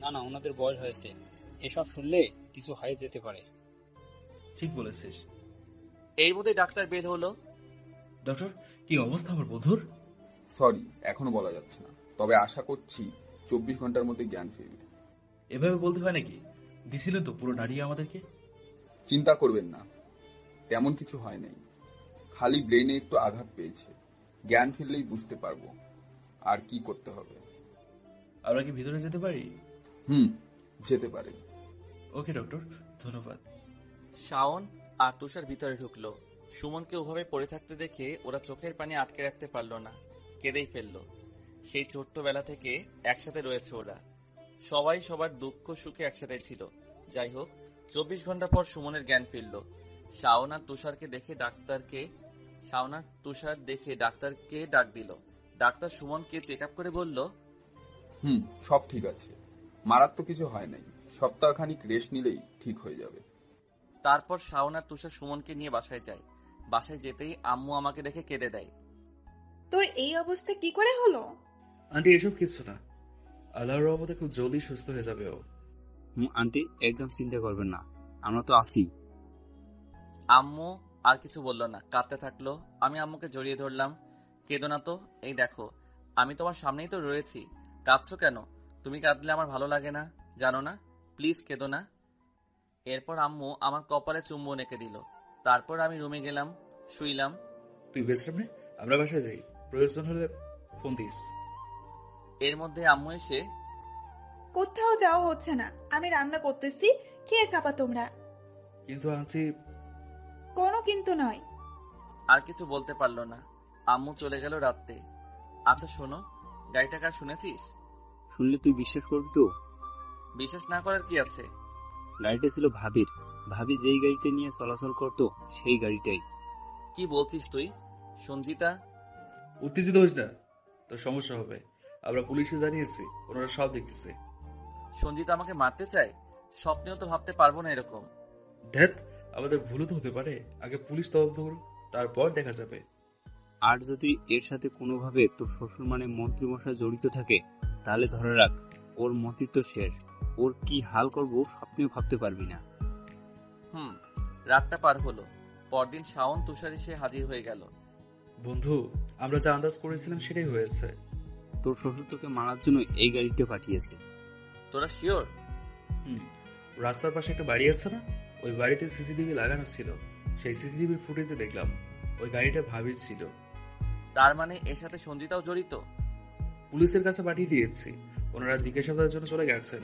না না, ওনাদের বয়স হয়েছে, এসব শুনলে কিছু হয়ে যেতে পারে। ঠিক বলেছিস। এর মধ্যে ডাক্তার বের হলো। ডক্টর, কি অবস্থা আমার বন্ধুর? সরি, এখনো বলা যাচ্ছে না, তবে আশা করছি 24 ঘন্টার মধ্যে জ্ঞান ফিরবে। এভাবে বলতে হয় নাকি? দিছিলেন তো পুরো নাড়িয়ে আমাদেরকে। চিন্তা করবেন না, তেমন কিছু হয় নাই, খালি ব্রেনে একটু আঘাত পেয়েছে। জ্ঞান ফিরলেই বুঝতে পারবো আর কি করতে হবে। আমরা কি ভিতরে যেতে পারি? যেতে পারে। ওকে ডক্টর, ধন্যবাদ। শাওন আর তুষার ভিতরে ঢুকলো। সুমনকে ওভাবে পড়ে থাকতে দেখে ওরা চোখের পানি আটকে রাখতে পারলো না, কেঁদেই ফেললো। সেই ছোট্টবেলা থেকে একসাথে রয়েছে ওরা। সবাই সবার দুঃখ সুখে একসাথে ছিল। যাই হোক, 24 ঘন্টা পর সুমনের জ্ঞান ফিরল। শাওন আর তুষার দেখে ডাক্তারকে ডাক দিল। ডাক্তার সুমনকে চেক আপ করে বলল, সব ঠিক আছে, মারাত্মক কিছু হয় নাই, সপ্তাহখানিক রেস্ট নিলেই ঠিক হয়ে যাবে। তারপর শাওন আর তুষার সুমনকে নিয়ে বাসায় যায়। বাসায় যেতেই আম্মু আমাকে দেখে কেঁদে দেয়। তোর এই অবস্থা কি করে হলো? আন্টি, এসব কিছু না, আল্লাহর রহমতে খুব জলদি সুস্থ হয়ে যাবে ও। আন্টি, একদম চিন্তা করবেন না, আমরা তো আছি। আম্মু আর কিছু বলল না, কাঁদতে থাকলো। আমি আম্মুকে জড়িয়ে ধরলাম। কেঁদো না তো, এই দেখো আমি তোমার সামনেই তো রয়েছি, কাঁদছো কেন? তুমি কাঁদলে আমার ভালো লাগে না, জানো না? প্লিজ কেঁদো না। এরপর আম্মু আমার কপালে চুম্বন এঁকে দিল। তারপর আমি রুমে গেলাম, শুইলাম। তুই বিশ্রাম নে, আমরা বাসায় যাই, প্রয়োজন হলে ফোন দিস। এর মধ্যে আম্মু এসে, কোথাও যাওয়া হচ্ছে না, আমি রান্না করতেছি, খেয়ে চাপা তোমরা। কিন্তু আনছি। কোনো কিন্তু নয়। আর কিছু বলতে পারলো না। আম্মু চলে গেল রাত্রে। আচ্ছা শোনো, গাড়িটা কার শুনেছিস? শুনলে তুই বিশ্বাস করবি তো? বিশ্বাস না করার কি আছে? গাড়িটা ছিল ভাবির। ভাবি যেই গাড়িতে নিয়ে চলাচল করতো সেই গাড়িটাই। কি বলছিস তুই? সঞ্জিতা? উত্তেজিত হোস না, তোর সমস্যা হবে। আমরা পুলিশে জানিয়েছি, ওনারা সব দেখতেছে। সঞ্জিতা আমাকে মারতে চায়? স্বপ্নেও তো ভাবতে পারবো না এরকম। ধ্যাত, আমাদের ভুলও তো হতে পারে। আগে পুলিশ তদন্ত করুক, তারপর দেখা যাবে। আর যদি এর সাথে কোনোভাবে তোর শ্বশুর মানে মন্ত্রীমশাই জড়িত থাকে, তাহলে ধরে রাখ ওর মতিত্ব শেষ। ওর কি হাল করবো স্বপ্নেও ভাবতে পারবি না। রাতটা পার হলো। পরদিন শাওন তুষার এসে হাজির হয়ে গেল। বন্ধু, আমরা যা আন্দাজ করেছিলাম সেটাই হয়েছে। তোর শ্বশুর তোকে মারার জন্য এই গাড়িটা পাঠিয়েছে। তোরা শিওর? রাস্তার পাশে একটা বাড়ি আছে না, ওই বাড়িতে সিসিটিভি লাগানো ছিল। সেই সিসিটিভি ফুটেজে দেখলাম ওই গাড়িটা ভাবির ছিল। তার মানে এর সাথে সঞ্জিতাও জড়িত? পুলিশের কাছে পাঠিয়ে দিয়েছি, ওনারা জিজ্ঞাসাবাদের জন্য চলে গেছেন।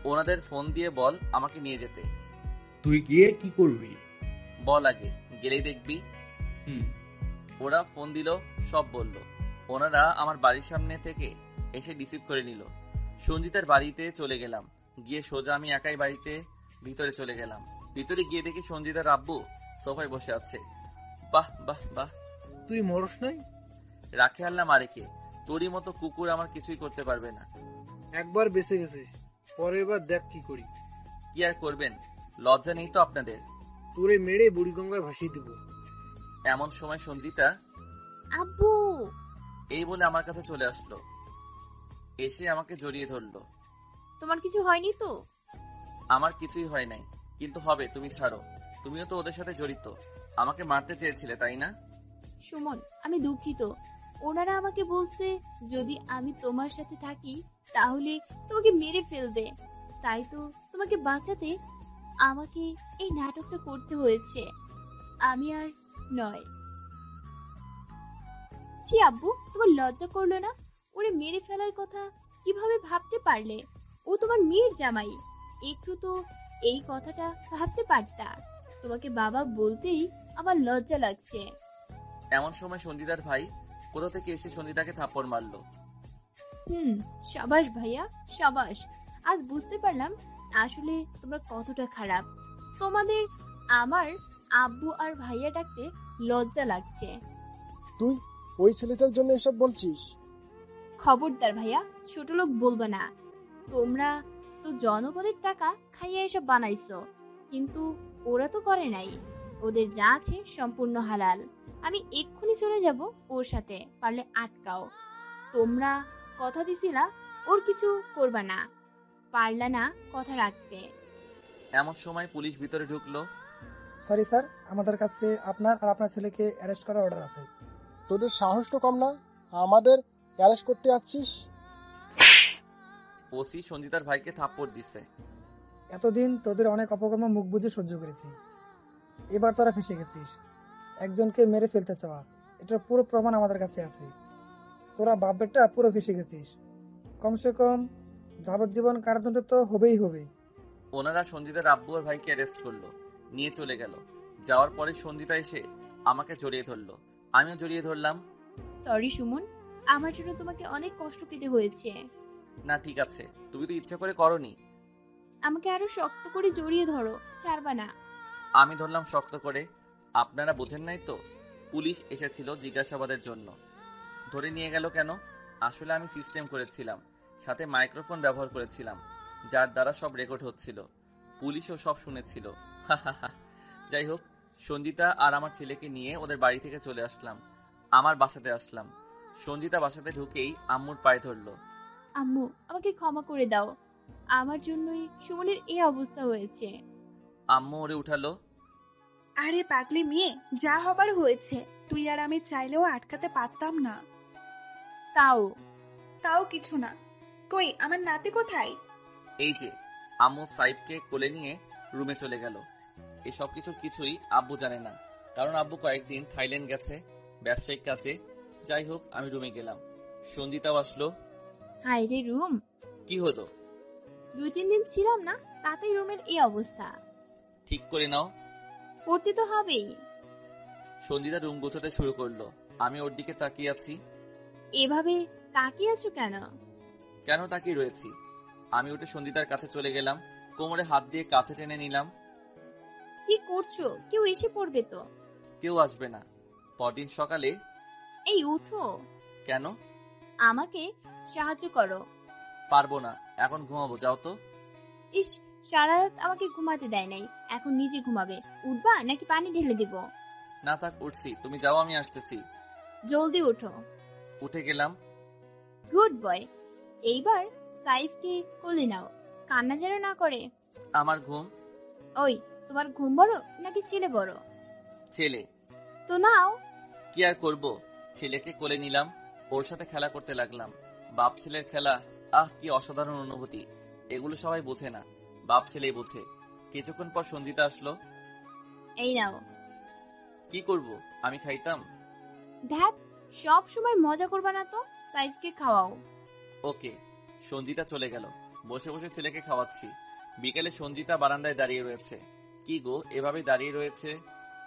ওনাদের ফোন দিয়ে বল আমাকে নিয়ে যেতে। তুই গিয়ে কি করবি? বল আগে, গেলেই দেখবি। ওরা ফোন দিল, সব বলল। ওনারা আমার বাড়ির সামনে থেকে এসে রিসিভ করে নিল। সঞ্জিতার বাড়িতে চলে গেলাম। গিয়ে সোজা আমি একাই বাড়িতে ভিতরে চলে গেলাম। ভিতরে গিয়ে দেখি সঞ্জিতার আব্বু সোফায় বসে আছে। বাহ বাহ বাহ, তুই মরস নাই? রাখে আল্লাহ মারেকে, তোরই মতো কুকুর আমার কিছুই করতে পারবে না। একবার বেঁচে গেছিস, পরের বার দেখ কি করি। কি আর করবেন, লজ্জা নেই তো আপনাদের? তোরে মেরে বুড়িগঙ্গায় ভাসিয়ে দিব। এমন সময় সঞ্জিতা আব্বু এই বলে আমার কাছে চলে আসলো। এসে আমাকে জড়িয়ে ধরলো। তোমার কিছু হয়নি তো? আমার কিছুই হয় নাই, কিন্তু হবে, তুমি ছাড়ো। তুমিও তো ওদের সাথে জড়িত। আমাকে মারতে চেয়েছিলে, তাই না? সুমন, আমি দুঃখিত। ওনারা আমাকে বলছে যদি আমি তোমার সাথে থাকি তাহলে তোমাকে মেরে ফেলবে। তাই তো তোমাকে বাঁচাতে আমাকে এই নাটকটা করতে হয়েছে। আমি আর নয়। ছি আব্বু, তোমার লজ্জা করলো না? ওরে মেরে ফেলার কথা কিভাবে ভাবতে পারলে? ও তোমার মেয়ের জামাই, একটু তো এই কথাটা ভাবতে পারতা। তোমাকে বাবা বলতেই আমার লজ্জা লাগছে। এমন সময় সঞ্জিতার ভাই কোথা থেকে এসে সঞ্জিতাকে থাপ্পড় মারলো। সাবাস ভাইয়া, সাবাস। আজ বুঝতে পারলাম আসলে তোমরা কতটা খারাপ। তোমাদের আমার আব্বু আর ভাইয়া ডাকতে লজ্জা লাগছে। তুই ওই ছেলেটার জন্য এসব বলছিস? খবরদার ভাইয়া, ছোট লোক বলবা না। তোমরা তো জনগণের টাকা খাইয়া এসব বানাইছো, কিন্তু ওরা তো করে নাই। ওদের যা আছে সম্পূর্ণ হালাল। আমি এক্ষুনি চলে যাব ওর সাথে, পারলে আটকাও। তোমরা কথা দিছিলা ওর কিছু করবা না, পারলা না কথা রাখতে। এমন সময় পুলিশ ভিতরে ঢুকলো। সরি স্যার, আমাদের কাছে আপনার আর আপনার ছেলেকে অ্যারেস্ট করার অর্ডার আছে। তোদের সাহস তো কম না, আমাদের অ্যারেস্ট করতে আসছিস? ওসি সঞ্জিতার ভাইকে থাপ্পড় দিছে। এতদিন তোদের অনেক অপকর্ম মুখ বুঝে সহ্য করেছি, এবার তোরা ফেঁসে গেছিস। একজনকে মেরে ফেলতে চাওয়া, এটার পুরো প্রমাণ আমাদের কাছে আছে। তোরা বাপ বেটা পুরো ফেঁসে গেছিস। কমসে কম যাবজ্জীবন কারাদণ্ড তো হবেই হবে। ওনারা সঞ্জিতার আব্বু আর ভাইকে অ্যারেস্ট করলো, নিয়ে চলে গেল। যাওয়ার পরে সঞ্জিতা এসে আমাকে জড়িয়ে ধরলো, আমিও জড়িয়ে ধরলাম। সরি সুমন, আমার জন্য তোমাকে অনেক কষ্ট পেতে হয়েছে। না ঠিক আছে, তুমি তো ইচ্ছা করে করনি। আমাকে আরো শক্ত করে জড়িয়ে ধরো, ছাড়বা না। আমি ধরলাম শক্ত করে। আপনারা বোঝেন নাই তো, পুলিশ এসেছিল জিজ্ঞাসাবাদের জন্য। ধরে নিয়ে গেল কেন? আসলে আমি সিস্টেম করেছিলাম, সাথে মাইক্রোফোন ব্যবহার করেছিলাম, যার দ্বারা সব রেকর্ড হচ্ছিল। পুলিশও সব শুনেছিল। যাই হোক, সঞ্জিতা আর আমার ছেলেকে নিয়ে ওদের বাড়ি থেকে চলে আসলাম। আমার বাসাতে আসলাম। সঞ্জিতা বাসাতে ঢুকেই আম্মুর পায়ে ধরলো। আম্মু, আমাকে ক্ষমা করে দাও, আমার জন্যই সুমনের এই অবস্থা হয়েছে। আম্মু ওরে উঠালো। আরে পাগলি মেয়ে, যা হবার হয়েছে, তুই আর আমি চাইলেও আটকাতে পারতাম না। তাও কিছু না। কই আমার নাতি কোথায়? এই যে। আম্মু সাইফকে কোলে নিয়ে রুমে চলে গেল। এসব কিছুই আব্বু জানে না, কারণ আব্বু কয়েকদিন থাইল্যান্ড গেছে ব্যবসায়িক কাজে। যাই হোক, আমি রুমে গেলাম। সঞ্জিতাও আসলো। হায় রে রুম, কি হলো? 2-3 দিন ছিলাম না, তাতেই রুমের এই অবস্থা। ঠিক করে নাও। করতে তো হবেই। সঞ্জিতা রুম গোছাতে শুরু করলো। আমি ওর দিকে তাকিয়ে আছি। এভাবে তাকিয়ে আছো কেন? কেন তাকিয়ে রয়েছি? আমি উঠে সঞ্জিতার কাছে চলে গেলাম, কোমরে হাত দিয়ে কাছে টেনে নিলাম। কি করছো? কেউ এসে পড়বে তো। কেউ আসবে না। পরদিন সকালে। এই উঠো। কেন? আমাকে সাহায্য করো। পারবো না, এখন ঘুমাবো, যাও তো। ইস, সারা রাত আমাকে ঘুমাতে দেয় নাই, এখন নিজে ঘুমাবে। উঠবা নাকি পানি ঢেলে দিব? না থাক, উঠছি, তুমি যাও, আমি আসতেছি। জলদি উঠো। উঠে গেলাম। Good boy. এইবার সাইফকে কোলে নাও, কান্না যেন না করে। আমার ঘুম। ওই, তোমার ঘুম বড় নাকি ছেলে বড়? ছেলে। তো নাও। কি আর করব, ছেলেকে কোলে নিলাম, ওর সাথে খেলা করতে লাগলাম। বাপ ছেলের খেলা, আহ কি অসাধারণ অনুভূতি। এগুলো সবাই বোঝে না, বাপ ছেলেই বোঝে। কিছুক্ষণ পর সঞ্জিতা আসলো। এই নাও। কি করব, আমি খাইতাম। ধ্যাত, সব সময় মজা করবা না তো, সাইফকে খাওয়াও। ওকে। সঞ্জিতা চলে গেল। বসে বসে ছেলেকে খাওয়াচ্ছি। বিকেলে সঞ্জিতা বারান্দায় দাঁড়িয়ে রয়েছে। কি গো, এভাবে দাঁড়িয়ে রয়েছে,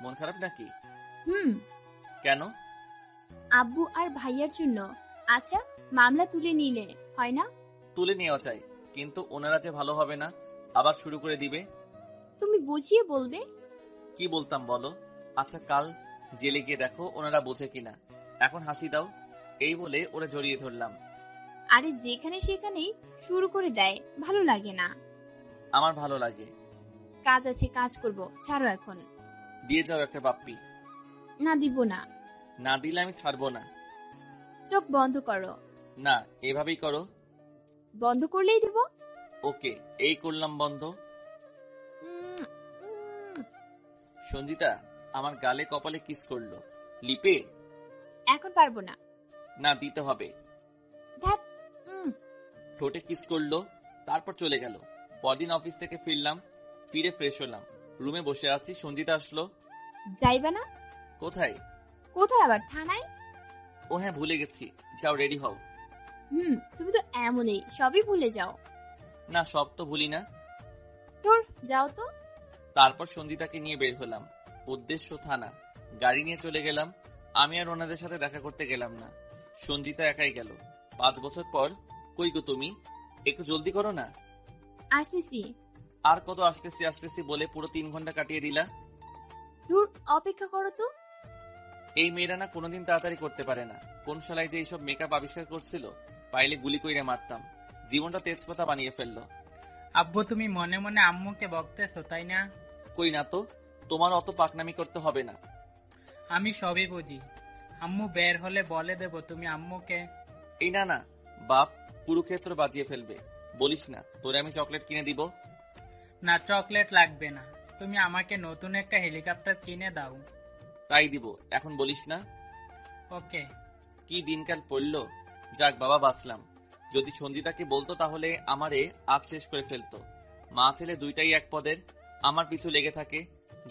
মন খারাপ নাকি? কেন? আব্বু আর ভাইয়ার জন্য। আচ্ছা, মামলা তুলে নিলে হয় না? তুলে নেওয়া চাই, কিন্তু ওনারা যে ভালো হবে না, আবার শুরু করে দিবে। তুমি বুঝিয়ে বলবে। কি বলতাম বলো? আচ্ছা, কাল জেলে গিয়ে দেখো ওনারা বোঝে কিনা। এখন হাসি দাও। এই বলে ওরা জড়িয়ে ধরলাম। আরে যেখানে সেখানেই শুরু করে দেয়, ভালো লাগে না। আমার ভালো লাগে। কাজ আছে, কাজ করব, ছাড়ো এখন। দিয়ে যাও একটা বাপ্পি। না, দিব না। না দিলে আমি ছাড়বো না। চোখ বন্ধ করো। না, এভাবেই করো। বন্ধ করলেই দিব। ওকে, এই করলাম বন্ধ। সঞ্জিতা আমার গালে কপালে কিস করলো। লিপে? এখন পারবো না। না, দিতে হবে। ধ্যাত। ঠোঁটে কিস করলো, তারপর চলে গেল। পরদিন অফিস থেকে ফিরলাম, ফিরে ফ্রেশ হলাম, রুমে বসে আছি। সঞ্জিতা আসলো। যাইবা না? কোথায়? কোথায় আবার, থানায়? ও হ্যাঁ, ভুলে গেছি। যাও, রেডি হও। তুমি তো এমনই, সবই ভুলে যাও। না, সব তো ভুলি না। তোর যাও তো। তারপর সঞ্জিতাকে নিয়ে বের হলাম। উদ্দেশ্য থানা। গাড়ি নিয়ে চলে গেলাম। আমি আর ওনাদের সাথে দেখা করতে গেলাম না। সঞ্জিতা একাই গেল। 5 বছর পর। কই গো তুমি? একটু জলদি করো না। আসতেছি। আর কত আসতেছি আসতেছি বলে পুরো 3 ঘন্টা কাটিয়ে দিলা। দূর, অপেক্ষা করো তো। এই মেয়েরা না কোনোদিন তাড়াতাড়ি করতে পারে না। কোন শালায় যে এইসব মেকআপ আবিষ্কার করছিল, পাইলে গুলি কইরে মারতাম। জীবনটা তেজপাতা বানিয়ে ফেললো। আব্বু, তুমি মনে মনে আম্মুকে বকতেছো তাই না? কই না তো, তোমার অত পাকনামি করতে হবে না। আমি সবই বুঝি। আম্মু বের হলে বলে দেব তুমি আম্মুকে। এই না না, বাপ কুরুক্ষেত্র বাজিয়ে ফেলবে। বলিস না, তোরে আমি চকলেট কিনে দিব। না, চকলেট লাগবে না, তুমি আমাকে নতুন একটা হেলিকপ্টার কিনে দাও। তাই দিব, এখন বলিস না। ওকে। কি দিনকাল পড়লো। যাক বাবা, বাঁচলাম। যদি সঞ্জিতাকে বলতো তাহলে আমারে আজ শেষ করে ফেলতো। মা ছেলে দুইটাই এক পদের, আমার পিছু লেগে থাকে।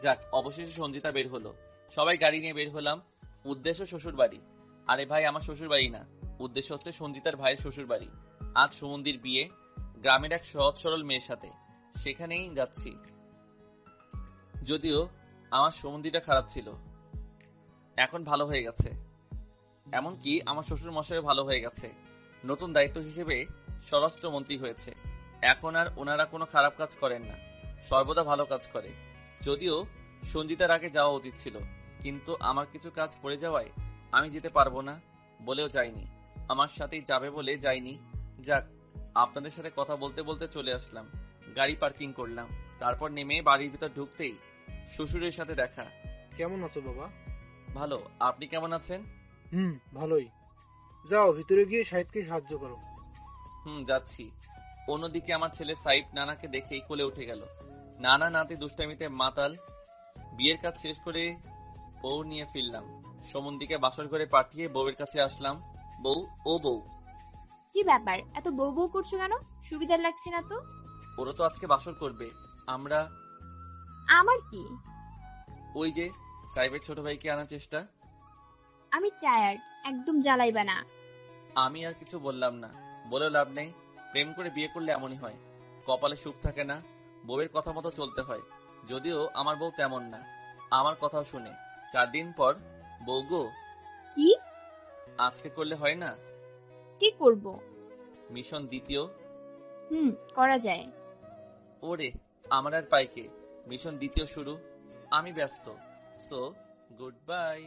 যাক, অবশেষে সঞ্জিতা বের হলো। সবাই গাড়ি নিয়ে বের হলাম। উদ্দেশ্য শ্বশুর বাড়ি। আরে ভাই, আমার শ্বশুর বাড়ি না, উদ্দেশ্য হচ্ছে সঞ্জিতার ভাইয়ের শ্বশুর বাড়ি। আজ সুমন্দির বিয়ে, গ্রামের এক সহজ সরল মেয়ের সাথে। সেখানেই যাচ্ছি। যদিও আমার সুমন্দিটা খারাপ ছিল, এখন ভালো হয়ে গেছে। এমনকি আমার শ্বশুর মশাইও ভালো হয়ে গেছে। নতুন দায়িত্ব হিসেবে স্বরাষ্ট্রমন্ত্রী হয়েছে। এখন আর ওনারা কোনো খারাপ কাজ করেন না, সর্বদা ভালো কাজ করে। যদিও সঞ্জিতার আগে যাওয়া উচিত ছিল, কিন্তু আমার কিছু কাজ পড়ে যাওয়ায় আমি যেতে পারবো না বলেও যাইনি। আমার সাথেই যাবে বলে যাইনি। যাক, আপনাদের সাথে কথা বলতে বলতে চলে আসলাম। গাড়ি পার্কিং করলাম। তারপর নেমে বাড়ির ভিতর ঢুকতেই শ্বশুরের সাথে দেখা। কেমন আছো বাবা? ভালো, আপনি কেমন আছেন? ভালোই। যাও ভিতরে গিয়ে সাহিদকে সাহায্য করো। যাচ্ছি। অন্যদিকে আমার ছেলে সাইফ নানাকে দেখেই কোলে উঠে গেল। নানা নাতি দুষ্টামিতে মাতাল। বিয়ের কাজ শেষ করে বউ নিয়ে ফিরলাম। সমন্দিকে বাসর ঘরে পাঠিয়ে বউয়ের কাছে আসলাম। বউ, ও বউ। কি ব্যাপার, এত বউ বউ করছো কেন? সুবিধা লাগছে না তো? ওরা তো আজকে বাসর করবে। আমরা? আমার কি? ওই যে সাইফের ছোট ভাইকে আনার চেষ্টা। আমি টায়ার্ড, একদম জ্বালাইবা না। আমি আর কিছু বললাম না, বলেও লাভ নেই। প্রেম করে বিয়ে করলে এমনই হয়। কপালে সুখ থাকে না, বউয়ের কথা মতো চলতে হয়। যদিও আমার বউ তেমন না, আমার কথাও শুনে। 4 দিন পর, বউ গো, কি আজকে করলে হয় না? কি করব? মিশন দ্বিতীয়। করা যায়। ওরে, আমার আর পাইকে, মিশন দ্বিতীয় শুরু। আমি ব্যস্ত, সো গুড বাই।